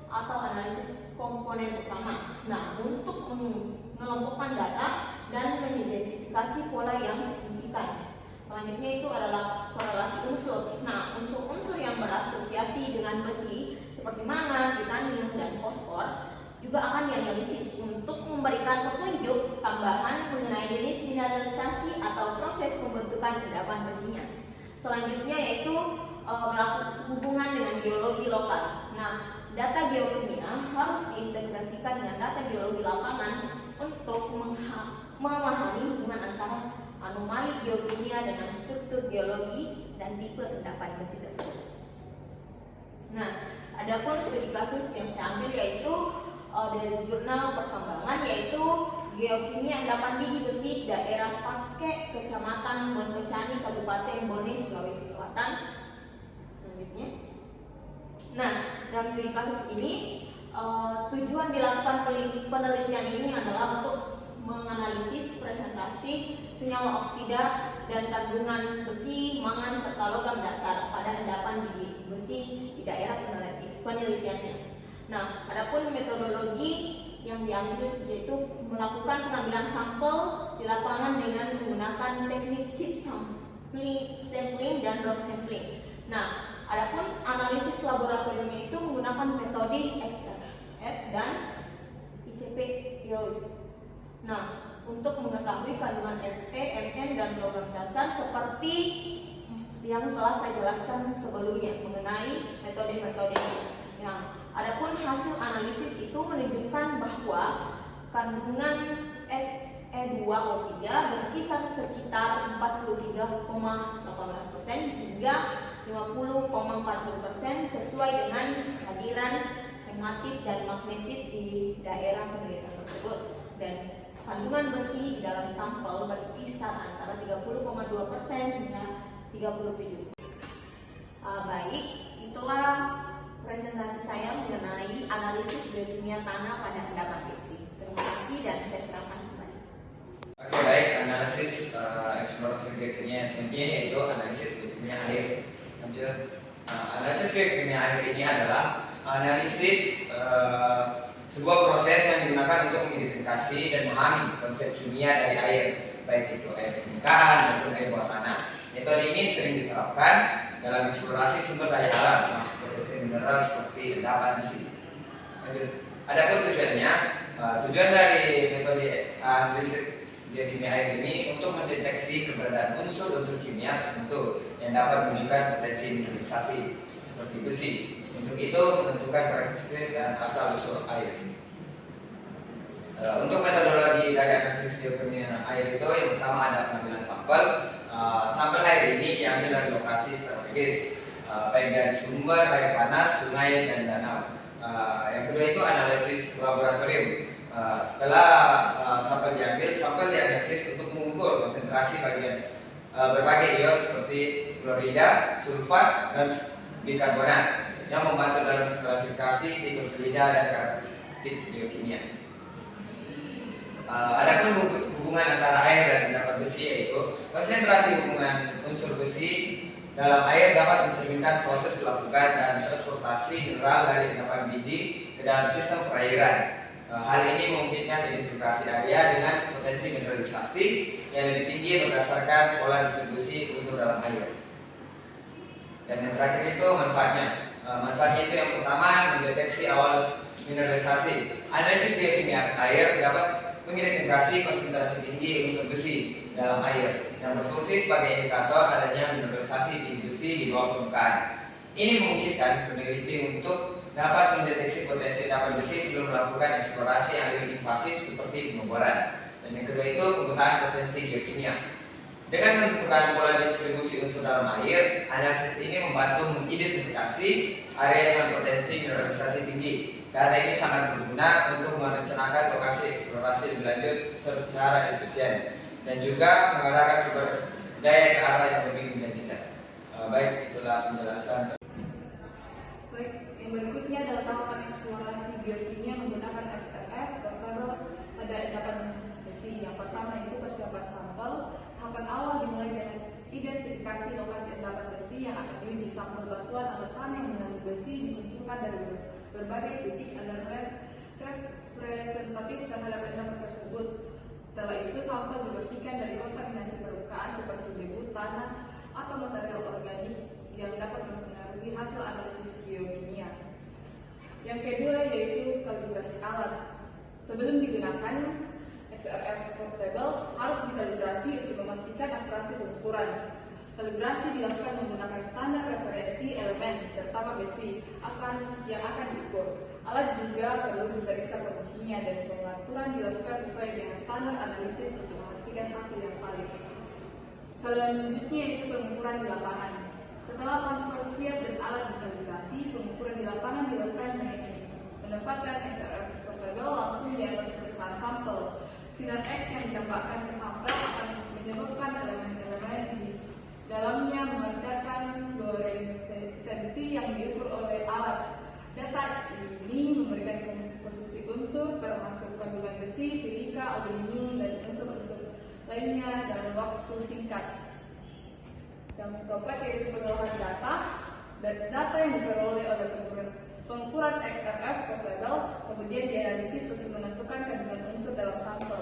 atau analisis komponen utama. Nah, untuk mengelompokkan data dan mengidentifikasi pola yang signifikan. Selanjutnya itu adalah korelasi unsur. Nah, unsur-unsur yang berasosiasi dengan besi seperti mangan, titanium, dan fosfor juga akan dianalisis untuk memberikan petunjuk tambahan mengenai jenis mineralisasi atau proses pembentukan endapan besinya. Selanjutnya yaitu melakukan hubungan dengan geologi lokal. Nah, data geokimia harus diintegrasikan dengan data geologi lapangan untuk memahami hubungan antara anomali geokimia dengan struktur geologi dan tipe endapan besi tersebut. Nah, adapun studi kasus yang saya ambil yaitu dari jurnal pertambangan yaitu geokimia endapan biji besi daerah Pake, Kecamatan Bontocani, Kabupaten Bone, Sulawesi Selatan. Selanjutnya. Nah, dalam studi kasus ini tujuan dilakukan penelitian ini adalah untuk menganalisis presentasi senyawa oksida dan kandungan besi, mangan, serta logam dasar pada endapan biji besi di daerah penelitiannya. Nah, adapun metodologi yang diambil yaitu melakukan pengambilan sampel di lapangan dengan menggunakan teknik chip sampling dan drop sampling. Nah, adapun analisis laboratoriumnya itu menggunakan metode XRF dan ICP-YOS. Nah, untuk mengetahui kandungan Fe, Mn, dan logam dasar seperti yang telah saya jelaskan sebelumnya mengenai metode-metode ini. Nah, adapun hasil analisis itu menunjukkan bahwa kandungan Fe2O3 berkisar sekitar 43,18% hingga 50,40% sesuai dengan kehadiran hematit dan magnetit di daerah penelitian tersebut, dan kandungan besi di dalam sampel berkisar antara 30,2% hingga 37%. Baik, itulah presentasi saya mengenai analisis biokimia tanah pada endapan besi. Terima kasih dan saya serahkan kembali. Oke, baik, analisis eksplorasi biokimia yang selanjutnya yaitu analisis biokimia air. Lanjut. Analisis biokimia air ini adalah analisis sebuah proses yang digunakan untuk mengidentifikasi dan memahami konsep kimia dari air, baik itu air permukaan maupun air bawah tanah. Metode ini sering diterapkan dalam eksplorasi sumber daya alam, termasuk potensi mineral seperti endapan besi. Lanjut. Adapun tujuannya, tujuan dari metode analisis biokimia air ini untuk mendeteksi keberadaan unsur-unsur kimia tertentu yang dapat menunjukkan potensi mineralisasi seperti besi. Untuk itu menentukan karakteristik dan asal-usul air. Untuk metodologi dari analisis biokimia air itu, yang pertama ada pengambilan sampel. Sampel air ini diambil dari lokasi strategis, baik dari sumber air panas, sungai, dan danau. Yang kedua itu analisis laboratorium. Setelah sampel diambil, sampel dianalisis untuk mengukur konsentrasi berbagai ion seperti klorida, sulfat, dan bikarbonat yang membantu dalam klasifikasi tipe fluida dan karakteristik biokimia. Adapun hubungan antara air dan endapan besi yaitu konsentrasi hubungan unsur besi dalam air dapat mencerminkan proses dilakukan dan transportasi mineral dari endapan biji ke dalam sistem perairan. Hal ini memungkinkan identifikasi area dengan potensi mineralisasi yang lebih tinggi berdasarkan pola distribusi unsur dalam air. Dan yang terakhir itu manfaatnya. Manfaatnya itu yang pertama mendeteksi awal mineralisasi. Analisis biokimia air dapat mengidentifikasi konsentrasi tinggi unsur besi dalam air yang berfungsi sebagai indikator adanya mineralisasi biji besi di bawah permukaan. Ini memungkinkan peneliti untuk dapat mendeteksi potensi endapan besi sebelum melakukan eksplorasi yang lebih invasif seperti pengeboran. Dan yang kedua itu pemetaan potensi geokimia. Dengan menentukan pola distribusi unsur dalam air, analisis ini membantu mengidentifikasi area dengan potensi mineralisasi tinggi. Data ini sangat berguna untuk merencanakan lokasi eksplorasi lebih lanjut secara efisien dan juga mengarahkan sumber daya ke arah yang lebih menjanjikan. Baik, itulah penjelasan. Baik, yang berikutnya adalah tahapan eksplorasi biokimia menggunakan XRF portable pada endapan besi. Yang pertama itu persiapan sampel. Tahapan awal dimulai dari identifikasi lokasi endapan besi yang akan diuji. Sampel batuan atau tanah yang mengandung besi dikumpulkan dari berbagai titik agar representatif terhadap endapan tersebut. Setelah itu sampel dibersihkan dari kontaminasi permukaan seperti debu, tanah, atau material organik yang dapat mempengaruhi hasil analisis geokimia. Yang kedua yaitu kalibrasi alat. Sebelum digunakan, XRF portable harus dikalibrasi untuk memastikan akurasi pengukuran. Kalibrasi dilakukan menggunakan standar referensi elemen, terutama besi, yang akan diukur. Alat juga perlu diperiksa kondisinya dan pengaturan dilakukan sesuai dengan standar analisis untuk memastikan hasil yang valid. Selanjutnya yaitu pengukuran di lapangan. Setelah sampel siap dan alat dikalibrasi, pengukuran di lapangan dilakukan dengan menempatkan XRF portable langsung di atas permukaan sampel. Sinar X yang ditembakkan ke sampel akan menyebabkan elemen-elemen di dalamnya memancarkan fluoresensi yang diukur oleh alat. Data ini memberikan komposisi unsur termasuk kandungan besi, silika, aluminium, dan unsur-unsur lainnya dalam waktu singkat. Yang keempat yaitu pengolahan data. Data yang diperoleh oleh pengukuran XRF per label kemudian dianalisis untuk menentukan kandungan unsur dalam sampel.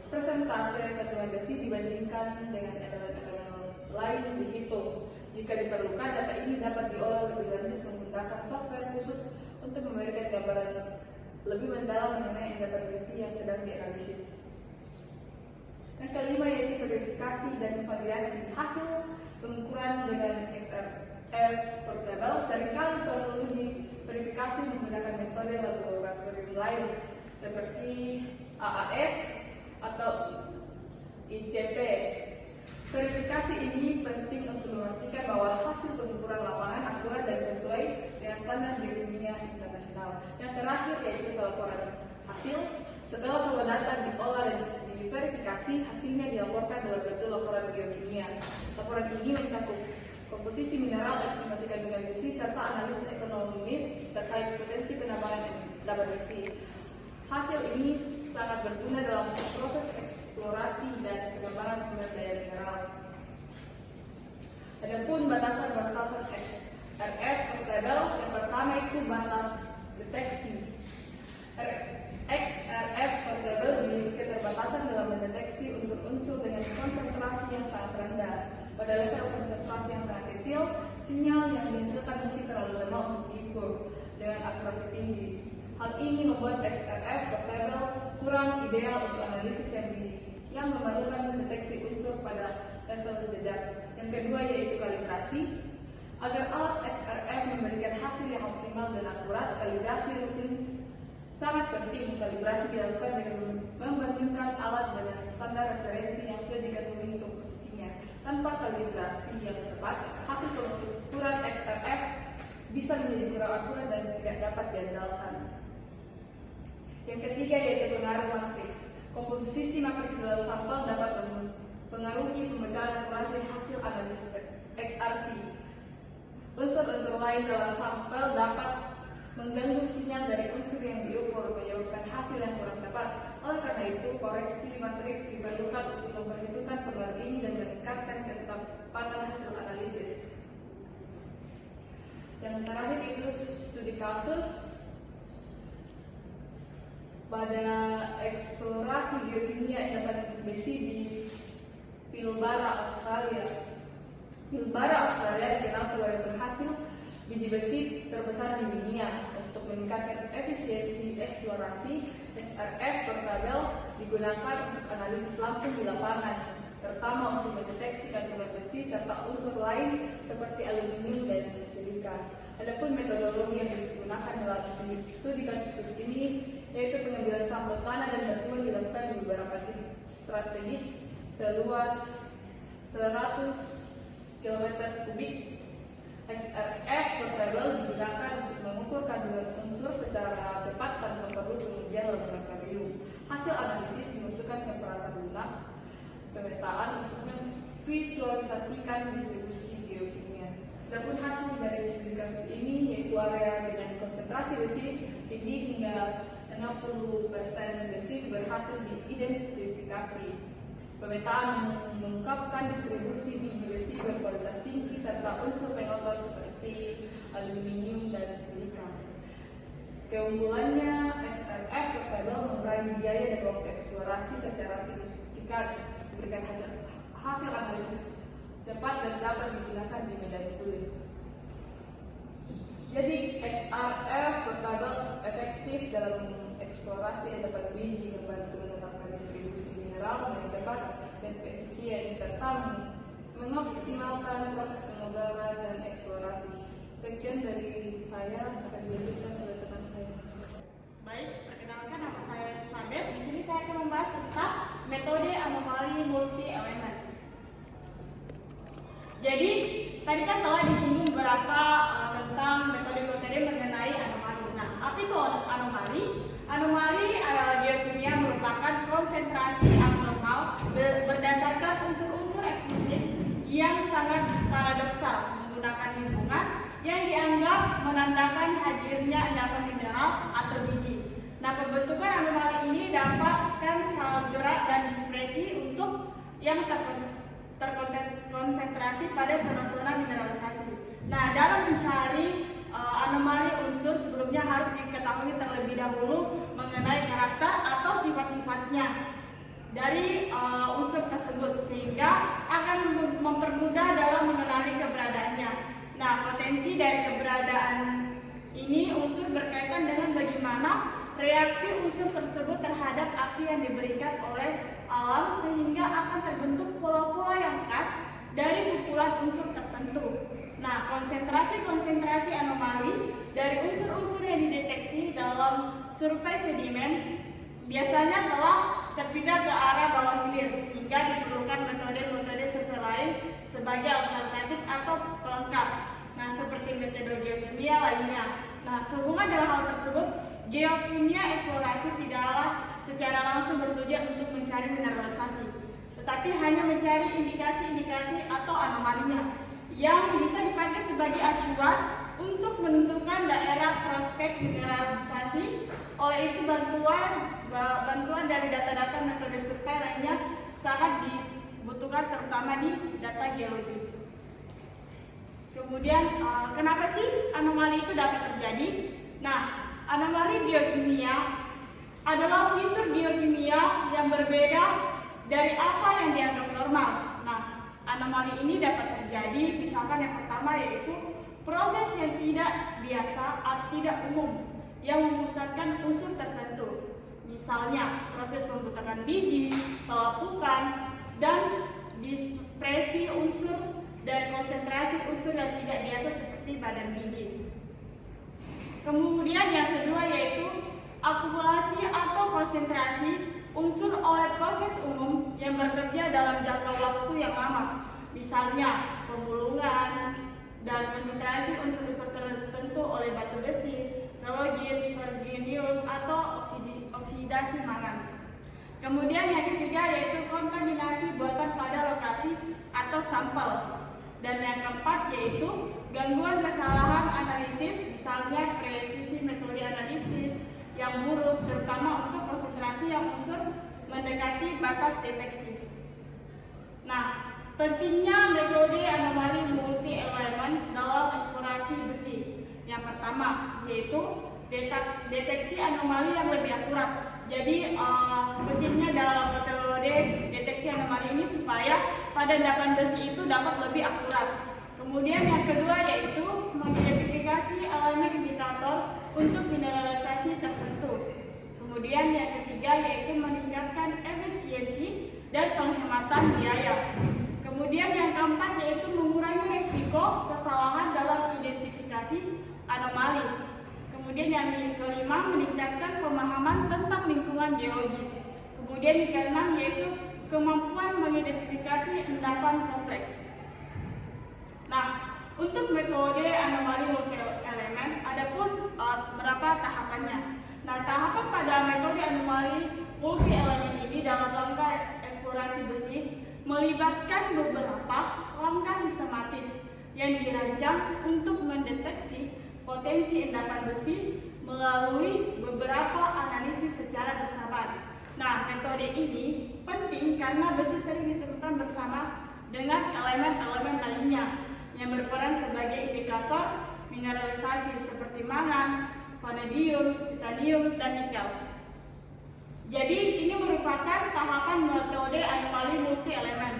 Persentase kandungan besi dibandingkan dengan elemen-elemen lain dihitung. Jika diperlukan, data ini dapat diolah lebih lanjut menggunakan software khusus untuk memberikan gambaran lebih mendalam mengenai endapan besi yang sedang dianalisis. Yang kelima yaitu verifikasi dan validasi. Hasil pengukuran dengan XRF per label seringkali perlu diverifikasi menggunakan metode laboratorium lain seperti AAS atau ICP. Verifikasi ini penting untuk memastikan bahwa hasil pengukuran lapangan akurat dan sesuai dengan standar biokimia internasional. Yang terakhir yaitu pelaporan hasil. Setelah semua data diolah dan diverifikasi, hasilnya dilaporkan dalam bentuk laporan biokimia. Laporan ini mencakup komposisi mineral, estimasi kandungan besi, serta analisis ekonomis terkait potensi penambangan endapan besi. Hasil ini sangat berguna dalam proses eksplorasi dan pengembangan sumber daya mineral. Adapun batasan-batasan XRF per label, yang pertama itu batas deteksi. XRF per label memiliki keterbatasan dalam mendeteksi unsur-unsur dengan konsentrasi yang sangat rendah. Pada level konsentrasi yang sangat kecil, sinyal yang dihasilkan mungkin terlalu lemah untuk diukur dengan akurasi tinggi. Hal ini membuat XRF per label kurang ideal untuk analisis yang memerlukan mendeteksi unsur pada level jejak. Yang kedua yaitu kalibrasi. Agar alat XRF memberikan hasil yang optimal dan akurat, kalibrasi rutin sangat penting. Kalibrasi dilakukan dengan membandingkan alat dengan standar referensi yang sudah diketahui komposisinya. Tanpa kalibrasi yang tepat, hasil pengukuran XRF bisa menjadi kurang akurat dan tidak dapat diandalkan. Yang ketiga yaitu pengaruh matriks. Komposisi matriks dalam sampel dapat mempengaruhi pemecahan akurasi hasil analisis XRV. Unsur-unsur lain dalam sampel dapat mengganggu sinyal dari unsur yang diukur, menyebabkan hasil yang kurang tepat. Oleh karena itu, koreksi matriks diperlukan untuk memperhitungkan pengaruh ini dan meningkatkan ketepatan hasil analisis. Yang terakhir itu studi kasus. Pada eksplorasi biokimia endapan besi di Pilbara, Australia. Pilbara, Australia dikenal sebagai penghasil biji besi terbesar di dunia. Untuk meningkatkan efisiensi eksplorasi, XRF per label digunakan untuk analisis langsung di lapangan, terutama untuk mendeteksi kandungan besi serta unsur lain seperti aluminium dan silika. Adapun metodologi yang digunakan dalam studi kasus ini yaitu pengambilan sampel tanah dan batuan dilakukan di beberapa titik strategis seluas 100 km kubik. XRF per label digunakan untuk mengukur kandungan unsur secara cepat tanpa perlu pengujian laboratorium. Hasil analisis dimasukkan ke perangkat lunak pemetaan untuk memvisualisasikan distribusi biokimia. Adapun hasil dari studi kasus ini yaitu area dengan konsentrasi besi tinggi hingga 60% besi berhasil diidentifikasi. Pemetaan mengungkapkan distribusi biji besi berkualitas tinggi serta unsur penotor seperti aluminium dan silika. Keunggulannya, XRF per label mengurangi biaya dan waktu eksplorasi secara signifikan, memberikan hasil analisis cepat dan dapat digunakan di medan sulit. Jadi XRF per label efektif dalam eksplorasi endapan biji, membantu menetapkan distribusi mineral dengan cepat dan efisien, serta mengoptimalkan proses pengembangan dan eksplorasi. Sekian dari saya, akan dilanjutkan oleh teman saya. Baik, perkenalkan nama saya Elizabeth. Di sini saya akan membahas tentang metode anomali multi elemen. Jadi tadi kan telah disinggung beberapa tentang metode-metode mengenai anomali. Nah, apa itu anomali? Anomali geokimia merupakan konsentrasi abnormal berdasarkan unsur-unsur eksklusif yang sangat paradoksal menggunakan lingkungan yang dianggap menandakan hadirnya endapan mineral atau biji. Nah, pembentukan anomali ini dapatkan saldo gerak dan dispersi untuk yang terkonsentrasi pada zona-zona mineralisasi. Nah, dalam mencari anomali unsur sebelumnya harus diketahui terlebih dahulu mengenai karakter atau sifat-sifatnya dari unsur tersebut sehingga akan mempermudah dalam mengenali keberadaannya. Nah, potensi dari keberadaan ini unsur berkaitan dengan bagaimana reaksi unsur tersebut terhadap aksi yang diberikan oleh alam sehingga akan terbentuk pola-pola yang khas dari kumpulan unsur tertentu. Nah, konsentrasi-konsentrasi anomali dari unsur-unsur yang dideteksi dalam survei sedimen biasanya telah terpindah ke arah bawah hilir sehingga diperlukan metode-metode survei lain sebagai alternatif atau pelengkap. Nah, seperti metode geokimia lainnya. Nah, sehubungan dengan hal tersebut, geokimia eksplorasi tidaklah secara langsung bertujuan untuk mencari mineralisasi, tetapi hanya mencari indikasi-indikasi atau anomalinya yang bisa dipakai sebagai acuan untuk menentukan daerah prospek mineralisasi. Oleh itu bantuan dari data-data metode survei lainnya sangat dibutuhkan terutama di data geologi. Kemudian kenapa sih anomali itu dapat terjadi? Nah, anomali geokimia adalah fitur geokimia yang berbeda dari apa yang dianggap normal. Nah, anomali ini dapat terjadi misalkan yang pertama yaitu proses yang tidak biasa atau tidak umum yang memusatkan unsur tertentu. Misalnya proses pembentukan biji, pelapukan, dan dispersi unsur dan konsentrasi unsur yang tidak biasa seperti badan biji. Kemudian yang kedua yaitu akumulasi atau konsentrasi unsur oleh proses umum yang bekerja dalam jangka waktu yang lama. Misalnya pembulungan dan konsentrasi unsur-unsur tertentu oleh batu besi, relogit, ferruginosus atau oksidasi mangan. Kemudian yang ketiga yaitu kontaminasi buatan pada lokasi atau sampel. Dan yang keempat yaitu gangguan kesalahan analitis, misalnya presisi metode analitis yang buruk, terutama untuk konsentrasi yang unsur mendekati batas deteksi. Nah, pentingnya metode anomali multi elemen dalam eksplorasi besi. Yang pertama yaitu deteksi anomali yang lebih akurat. Jadi pentingnya dalam metode deteksi anomali ini supaya pada endapan besi itu dapat lebih akurat. Kemudian yang kedua yaitu mengidentifikasi elemen indikator untuk mineralisasi tertentu. Kemudian yang ketiga yaitu meningkatkan efisiensi dan penghematan biaya. Kemudian yang keempat yaitu mengurangi risiko kesalahan dalam identifikasi anomali. Kemudian yang kelima meningkatkan pemahaman tentang lingkungan geologi. Kemudian yang keenam yaitu kemampuan mengidentifikasi endapan kompleks. Nah, untuk metode anomali multi elemen ada pun beberapa tahapannya. Nah, tahapan pada metode anomali multi elemen ini dalam langkah eksplorasi besi melibatkan beberapa langkah sistematis yang dirancang untuk mendeteksi potensi endapan besi melalui beberapa analisis secara bersamaan. Nah, metode ini penting karena besi sering ditemukan bersama dengan elemen-elemen lainnya yang berperan sebagai indikator mineralisasi seperti mangan, vanadium, titanium, dan nikel. Jadi ini merupakan tahapan metode anomali multi elemen.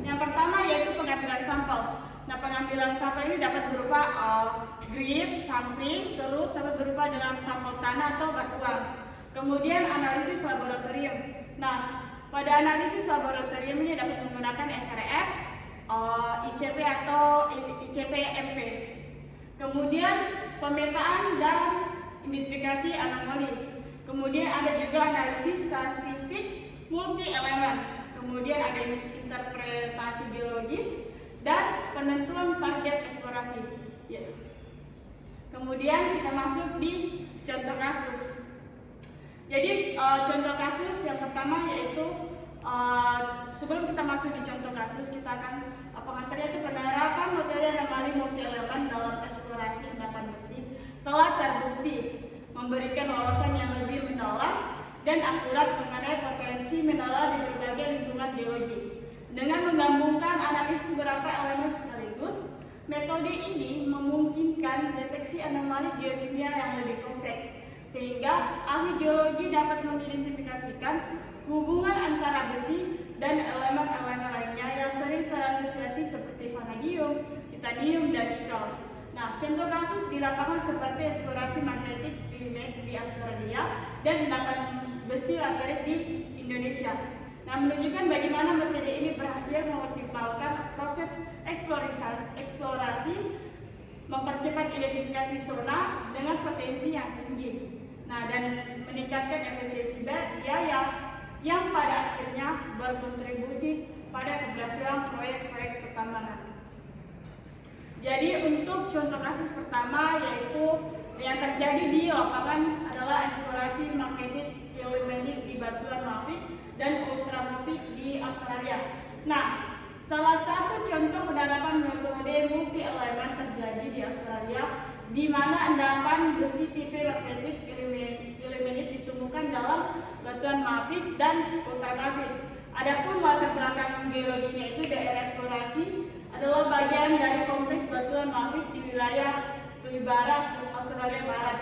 Yang pertama yaitu pengambilan sampel. Nah, pengambilan sampel ini dapat berupa grid, sampling, terus dapat berupa dengan sampel tanah atau batuan. Kemudian analisis laboratorium. Nah, pada analisis laboratorium ini dapat menggunakan SRF, ICP atau ICP-MP. Kemudian pemetaan dan identifikasi anomali. Kemudian ada juga analisis statistik multi elemen. Kemudian ada interpretasi biologis dan penentuan target eksplorasi. Ya. Kemudian kita masuk di contoh kasus. Jadi contoh kasus yang pertama yaitu sebelum kita masuk di contoh kasus, kita akan pengantarnya itu penerapan metode anomali multi elemen dalam eksplorasi endapan besi telah terbukti memberikan wawasan yang lebih mendalam dan akurat mengenai potensi mineral di berbagai lingkungan geologi. Dengan menggabungkan analisis beberapa elemen sekaligus, metode ini memungkinkan deteksi anomali geokimia yang lebih kompleks, sehingga ahli geologi dapat mengidentifikasikan hubungan antara besi dan elemen-elemen lainnya yang sering terasosiasi seperti vanadium, titanium, dan nikel. Nah, contoh kasus di lapangan seperti eksplorasi magnetik di Australia dan endapan besi laterit di Indonesia. Nah, menunjukkan bagaimana metode ini berhasil mengoptimalkan proses eksplorasi, mempercepat identifikasi zona dengan potensi yang tinggi. Nah, dan meningkatkan efisiensi biaya yang pada akhirnya berkontribusi pada keberhasilan proyek-proyek pertambangan. Jadi untuk contoh kasus pertama yaitu yang terjadi di lapangan adalah eksplorasi magnetik ilmenit di batuan mafic dan ultramafic di Australia. Nah, salah satu contoh penerapan metode multi elemen terjadi di Australia, di mana endapan besi tipe magnetik ilmenit ditemukan dalam batuan mafic dan ultramafic. Adapun latar belakang geologinya itu daerah eksplorasi adalah bagian dari kompleks batuan mafic di wilayah Pilbara, Australia Barat.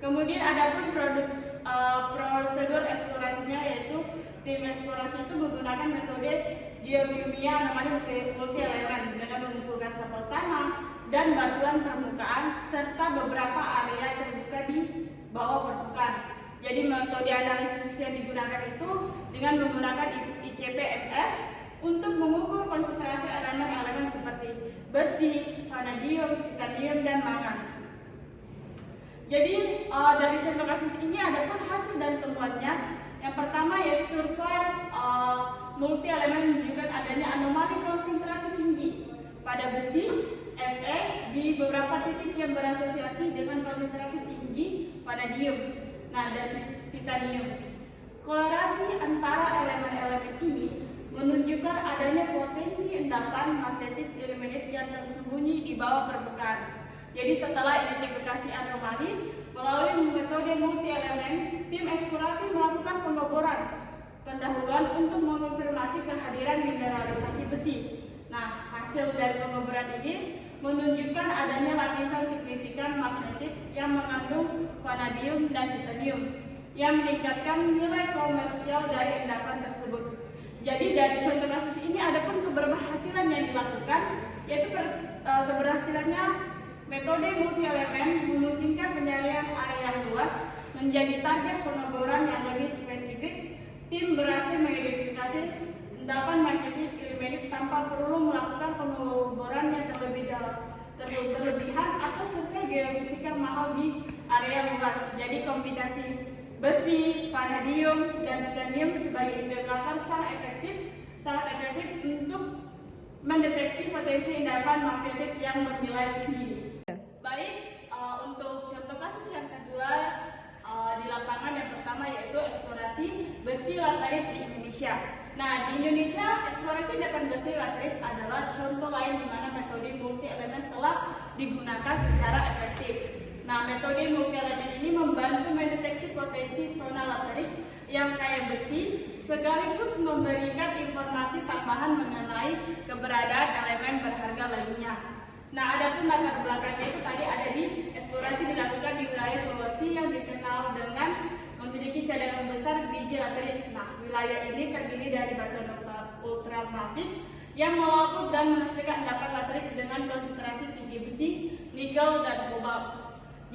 Kemudian adapun prosedur eksplorasinya yaitu tim eksplorasi itu menggunakan metode geokimia anomali multi elemen dengan mengumpulkan sampel tanah dan batuan permukaan serta beberapa area terbuka di bawah permukaan. Jadi metode analisis yang digunakan itu dengan menggunakan ICP-MS untuk mengukur konsentrasi elemen-elemen seperti besi, vanadium, titanium, dan mangan. Jadi dari contoh kasus ini ada pun hasil dan temuannya. Yang pertama yaitu survei multi elemen menunjukkan adanya anomali konsentrasi tinggi pada besi Fe di beberapa titik yang berasosiasi dengan konsentrasi tinggi vanadium, dan titanium. Korelasi antara elemen-elemen ini menunjukkan adanya potensi endapan magnetik ilmenit yang tersembunyi di bawah permukaan. Jadi setelah identifikasi anomali melalui metode multi elemen, tim eksplorasi melakukan pengeboran pendahuluan untuk mengonfirmasi kehadiran mineralisasi besi. Nah, hasil dari pengeboran ini menunjukkan adanya lapisan signifikan magnetik yang mengandung vanadium dan titanium yang meningkatkan nilai komersial dari endapan tersebut. Jadi dari contoh kasus ini ada pun keberhasilan yang dilakukan, yaitu keberhasilannya metode multi elemen memungkinkan pencarian area luas menjadi target pengeboran yang lebih spesifik. Tim berhasil mengidentifikasi endapan magnetik ilmenit tanpa perlu melakukan pengeboran yang terlebihan atau survei geofisika mahal di area luas. Jadi kombinasi besi, vanadium, dan titanium sebagai indikator sangat efektif untuk mendeteksi potensi endapan magnetik yang bernilai tinggi. Baik, untuk contoh kasus yang kedua di lapangan yang pertama yaitu eksplorasi besi laterit di Indonesia. Nah, di Indonesia eksplorasi endapan besi laterit adalah contoh lain di mana metode multi elemen telah digunakan secara efektif. Nah, metode multi elemen ini membantu mendeteksi potensi zona laterit yang kaya besi sekaligus memberikan informasi tambahan mengenai keberadaan elemen berharga lainnya. Nah, adapun latar belakangnya itu tadi ada di eksplorasi dilakukan di wilayah Sulawesi yang dikenal dengan memiliki cadangan besar biji laterit. Nah, wilayah ini terdiri dari batuan ultramafic yang melaput dan menghasilkan endapan laterit dengan konsentrasi tinggi besi, nikel, dan kobalt.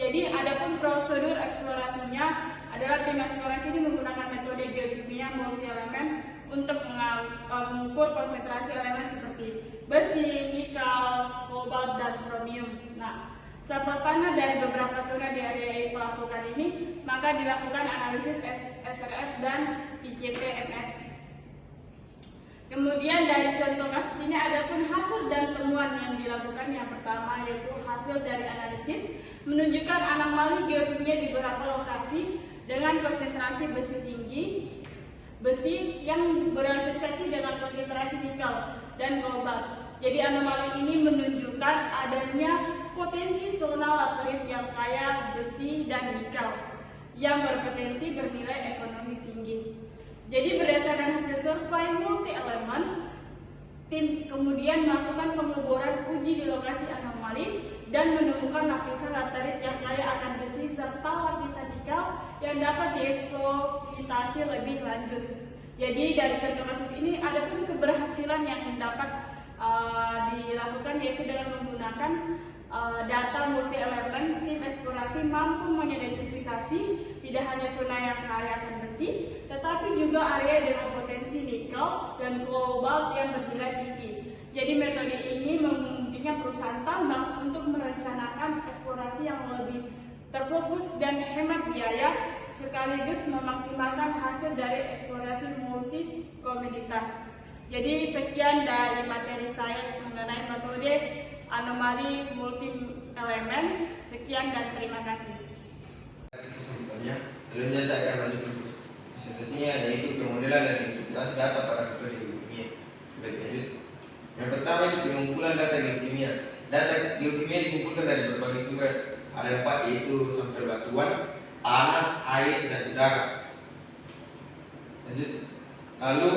Jadi adapun prosedur eksplorasinya adalah tim eksplorasi ini menggunakan metode geokimia multi elemen untuk mengukur konsentrasi elemen seperti besi, nikel, kobalt, dan kromium. Nah, sampel tanah dari beberapa zona di area yang melakukan ini, maka dilakukan analisis SRF dan ICP-MS. Kemudian dari contoh kasus ini ada pun hasil dan temuan yang dilakukan. Yang pertama yaitu hasil dari analisis menunjukkan anomali geokimia di beberapa lokasi dengan konsentrasi besi tinggi, besi yang berasosiasi dengan konsentrasi nikel dan kobalt. Jadi anomali ini menunjukkan adanya potensi zona laterit yang kaya besi dan nikel yang berpotensi bernilai ekonomi tinggi. Jadi berdasarkan hasil survei multi elemen, tim kemudian melakukan pengoboran uji di lokasi anomali dan menemukan lapisan laterit yang kaya akan besi serta lapisan nikel yang dapat dieksploitasi lebih lanjut. Jadi dari contoh kasus ini ada pun keberhasilan yang dapat dilakukan, yaitu dengan menggunakan data multi elemen, tim eksplorasi mampu mengidentifikasi tidak hanya zona yang kaya akan besi, tetapi juga area dengan potensi nikel dan kobalt yang bernilai tinggi. Jadi metode ini memungkinkan perusahaan tambang untuk merencanakan eksplorasi yang lebih terfokus dan hemat biaya, sekaligus memaksimalkan hasil dari eksplorasi multi komoditas. Jadi sekian dari materi saya mengenai metode anomali multi elemen. Sekian dan terima kasih. Selanjutnya saya akan lanjut ke presentasinya, yaitu pemodelan dan identifikasi data pada metode geokimia. Baik, lanjut. Yang pertama itu pengumpulan data geokimia. Data geokimia dikumpulkan dari berbagai sumber. Ada 4, yaitu sumber batuan, tanah, air, dan udara. Lanjut. Lalu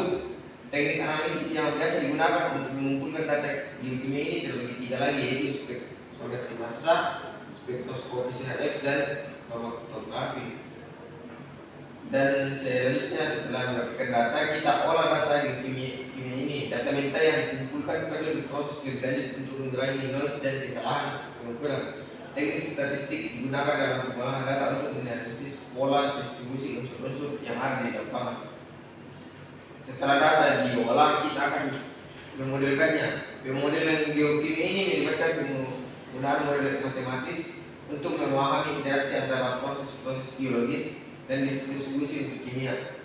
teknik analisis yang biasa digunakan untuk mengumpulkan data geokimia ini terbagi 3 lagi, yaitu spektrometri massa, spektroskopi sinar X, dan kromatografi. Dan selanjutnya setelah mendapatkan data, kita olah data geokimia ini. Data menta yang dikumpulkan perlu diproses lebih lanjut untuk mengurangi noise dan kesalahan pengukuran. Teknik statistik digunakan dalam pengolahan data untuk menganalisis pola distribusi unsur-unsur yang ada di lapangan. Setelah data diolah, kita akan memodelkannya. Pemodelan geokimia ini melibatkan penggunaan model matematis untuk memahami interaksi antara proses-proses biologis dan distribusi untuk kimia.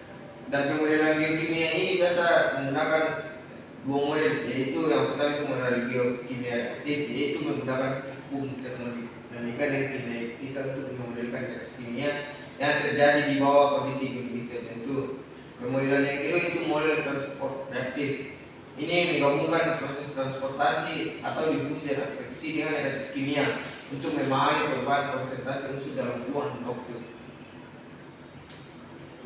Dan pemodelan geokimia ini biasa menggunakan 2 model, yaitu yang pertama itu model geokimia reaktif, yaitu menggunakan hukum termodinamika dan kinetika untuk memodelkan reaksi kimia yang terjadi di bawah kondisi biologis tertentu. Pemodelan yang kedua itu model transport reaktif. Ini menggabungkan proses transportasi atau difusi dan adveksi dengan reaksi kimia untuk memahami perubahan konsentrasi unsur dalam ruang waktu.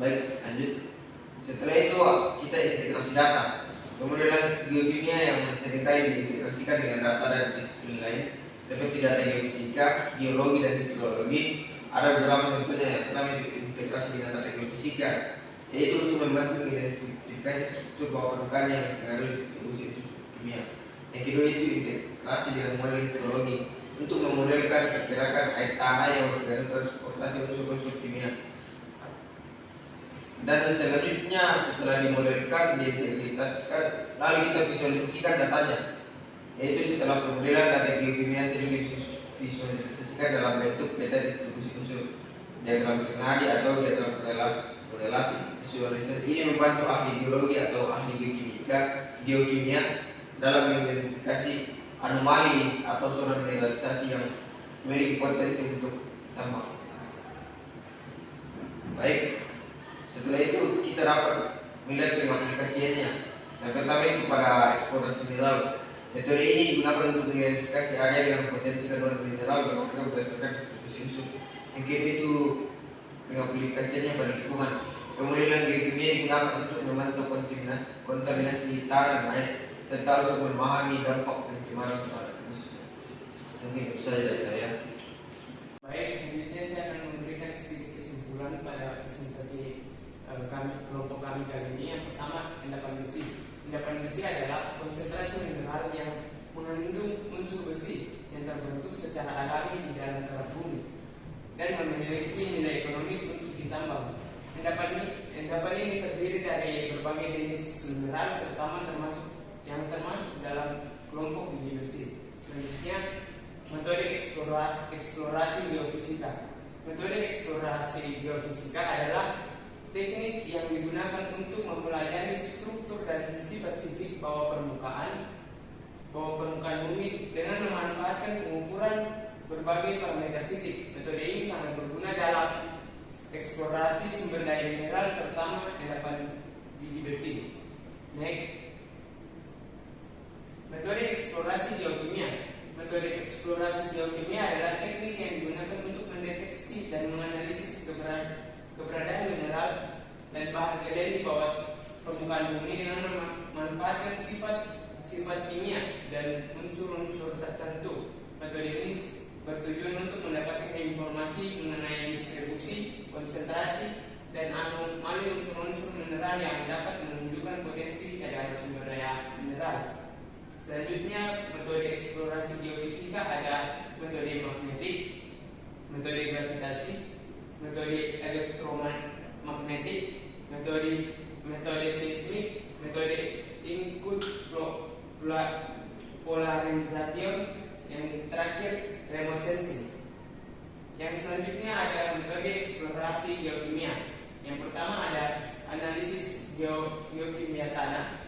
Baik, lanjut. Setelah itu kita integrasi data. Pemodelan geokimia yang seringkali diintegrasikan dengan data dari disiplin lain seperti data geofisika, geologi, dan hidrologi. Ada beberapa contohnya. Yang pertama integrasi dengan data geofisika, yaitu untuk membantu mengidentifikasi struktur bawah permukaan yang mempengaruhi distribusi kimia. Yang kedua itu integrasi dengan model hidrologi untuk memodelkan pergerakan air tanah yang bergantung transportasi unsur-unsur kimia. Dan selanjutnya setelah dimodelkan, diintegrasikan, lalu kita visualisasikan datanya, yaitu setelah pemodelan data geokimia sering divisualisasikan dalam bentuk peta distribusi unsur, diagram Kernadi atau diagram korelasi. Visualisasi ini membantu ahli geologi atau ahli geokimia dalam mengidentifikasi anomali atau zona mineralisasi yang memiliki potensi untuk tambang. Baik. Setelah itu kita dapat melihat pengaplikasiannya. Yang pertama itu pada eksplorasi mineral. Metode ini digunakan untuk mengidentifikasi area dengan potensi kandungan mineral berdasarkan distribusi unsur. Yang kedua itu pengaplikasiannya pada lingkungan. Pemodelan geokimia digunakan untuk memantau kontaminasi tanah dan air serta untuk memahami dampak pencemaran terhadap manusia. Mungkin itu saja dari saya. Baik, selanjutnya saya akan memberikan sedikit kesimpulan pada presentasi kelompok kami kali ini. Yang pertama, endapan besi. Endapan besi adalah konsentrasi mineral yang mengandung unsur besi yang terbentuk secara alami di dalam kerak bumi dan memiliki nilai ekonomis untuk ditambang. Endapan ini terdiri dari berbagai jenis mineral, termasuk dalam kelompok biji besi. Selanjutnya, metode eksplorasi geofisika. Metode eksplorasi geofisika adalah teknik yang digunakan untuk mempelajari struktur dan sifat fisik bawah permukaan bumi dengan memanfaatkan pengukuran berbagai parameter fisik. Metode ini sangat berguna dalam eksplorasi sumber daya mineral terutama endapan biji besi. Next, metode eksplorasi geokimia. Metode eksplorasi geokimia adalah teknik yang digunakan untuk mendeteksi dan menganalisis keberadaan mineral dan bahan galian di bawah permukaan bumi dengan memanfaatkan sifat kimia dan unsur-unsur tertentu. Metode ini bertujuan untuk mendapatkan informasi mengenai distribusi, konsentrasi, dan anomali unsur-unsur mineral yang dapat menunjukkan potensi cadangan sumber daya mineral. Selanjutnya, metode eksplorasi geofisika ada metode magnetik, metode gravitasi, metode elektromagnetik, metode seismik, metode input polarization, yang terakhir remote sensing. Yang selanjutnya ada metode eksplorasi geokimia. Yang pertama ada analisis geokimia tanah,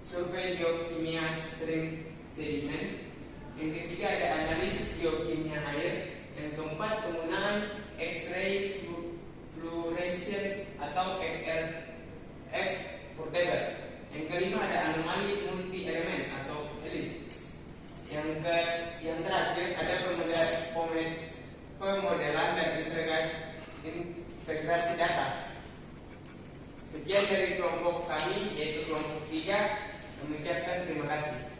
survei geokimia stream sedimen. Yang ketiga ada analisis geokimia air. Yang keempat penggunaan X-ray fluorescence atau XRF portable. Yang kelima ada anomali multi elemen atau ELIS. Yang terakhir ada pemodelan dan integrasi data. Sekian dari kelompok kami, yaitu kelompok 3. Mengucapkan terima kasih.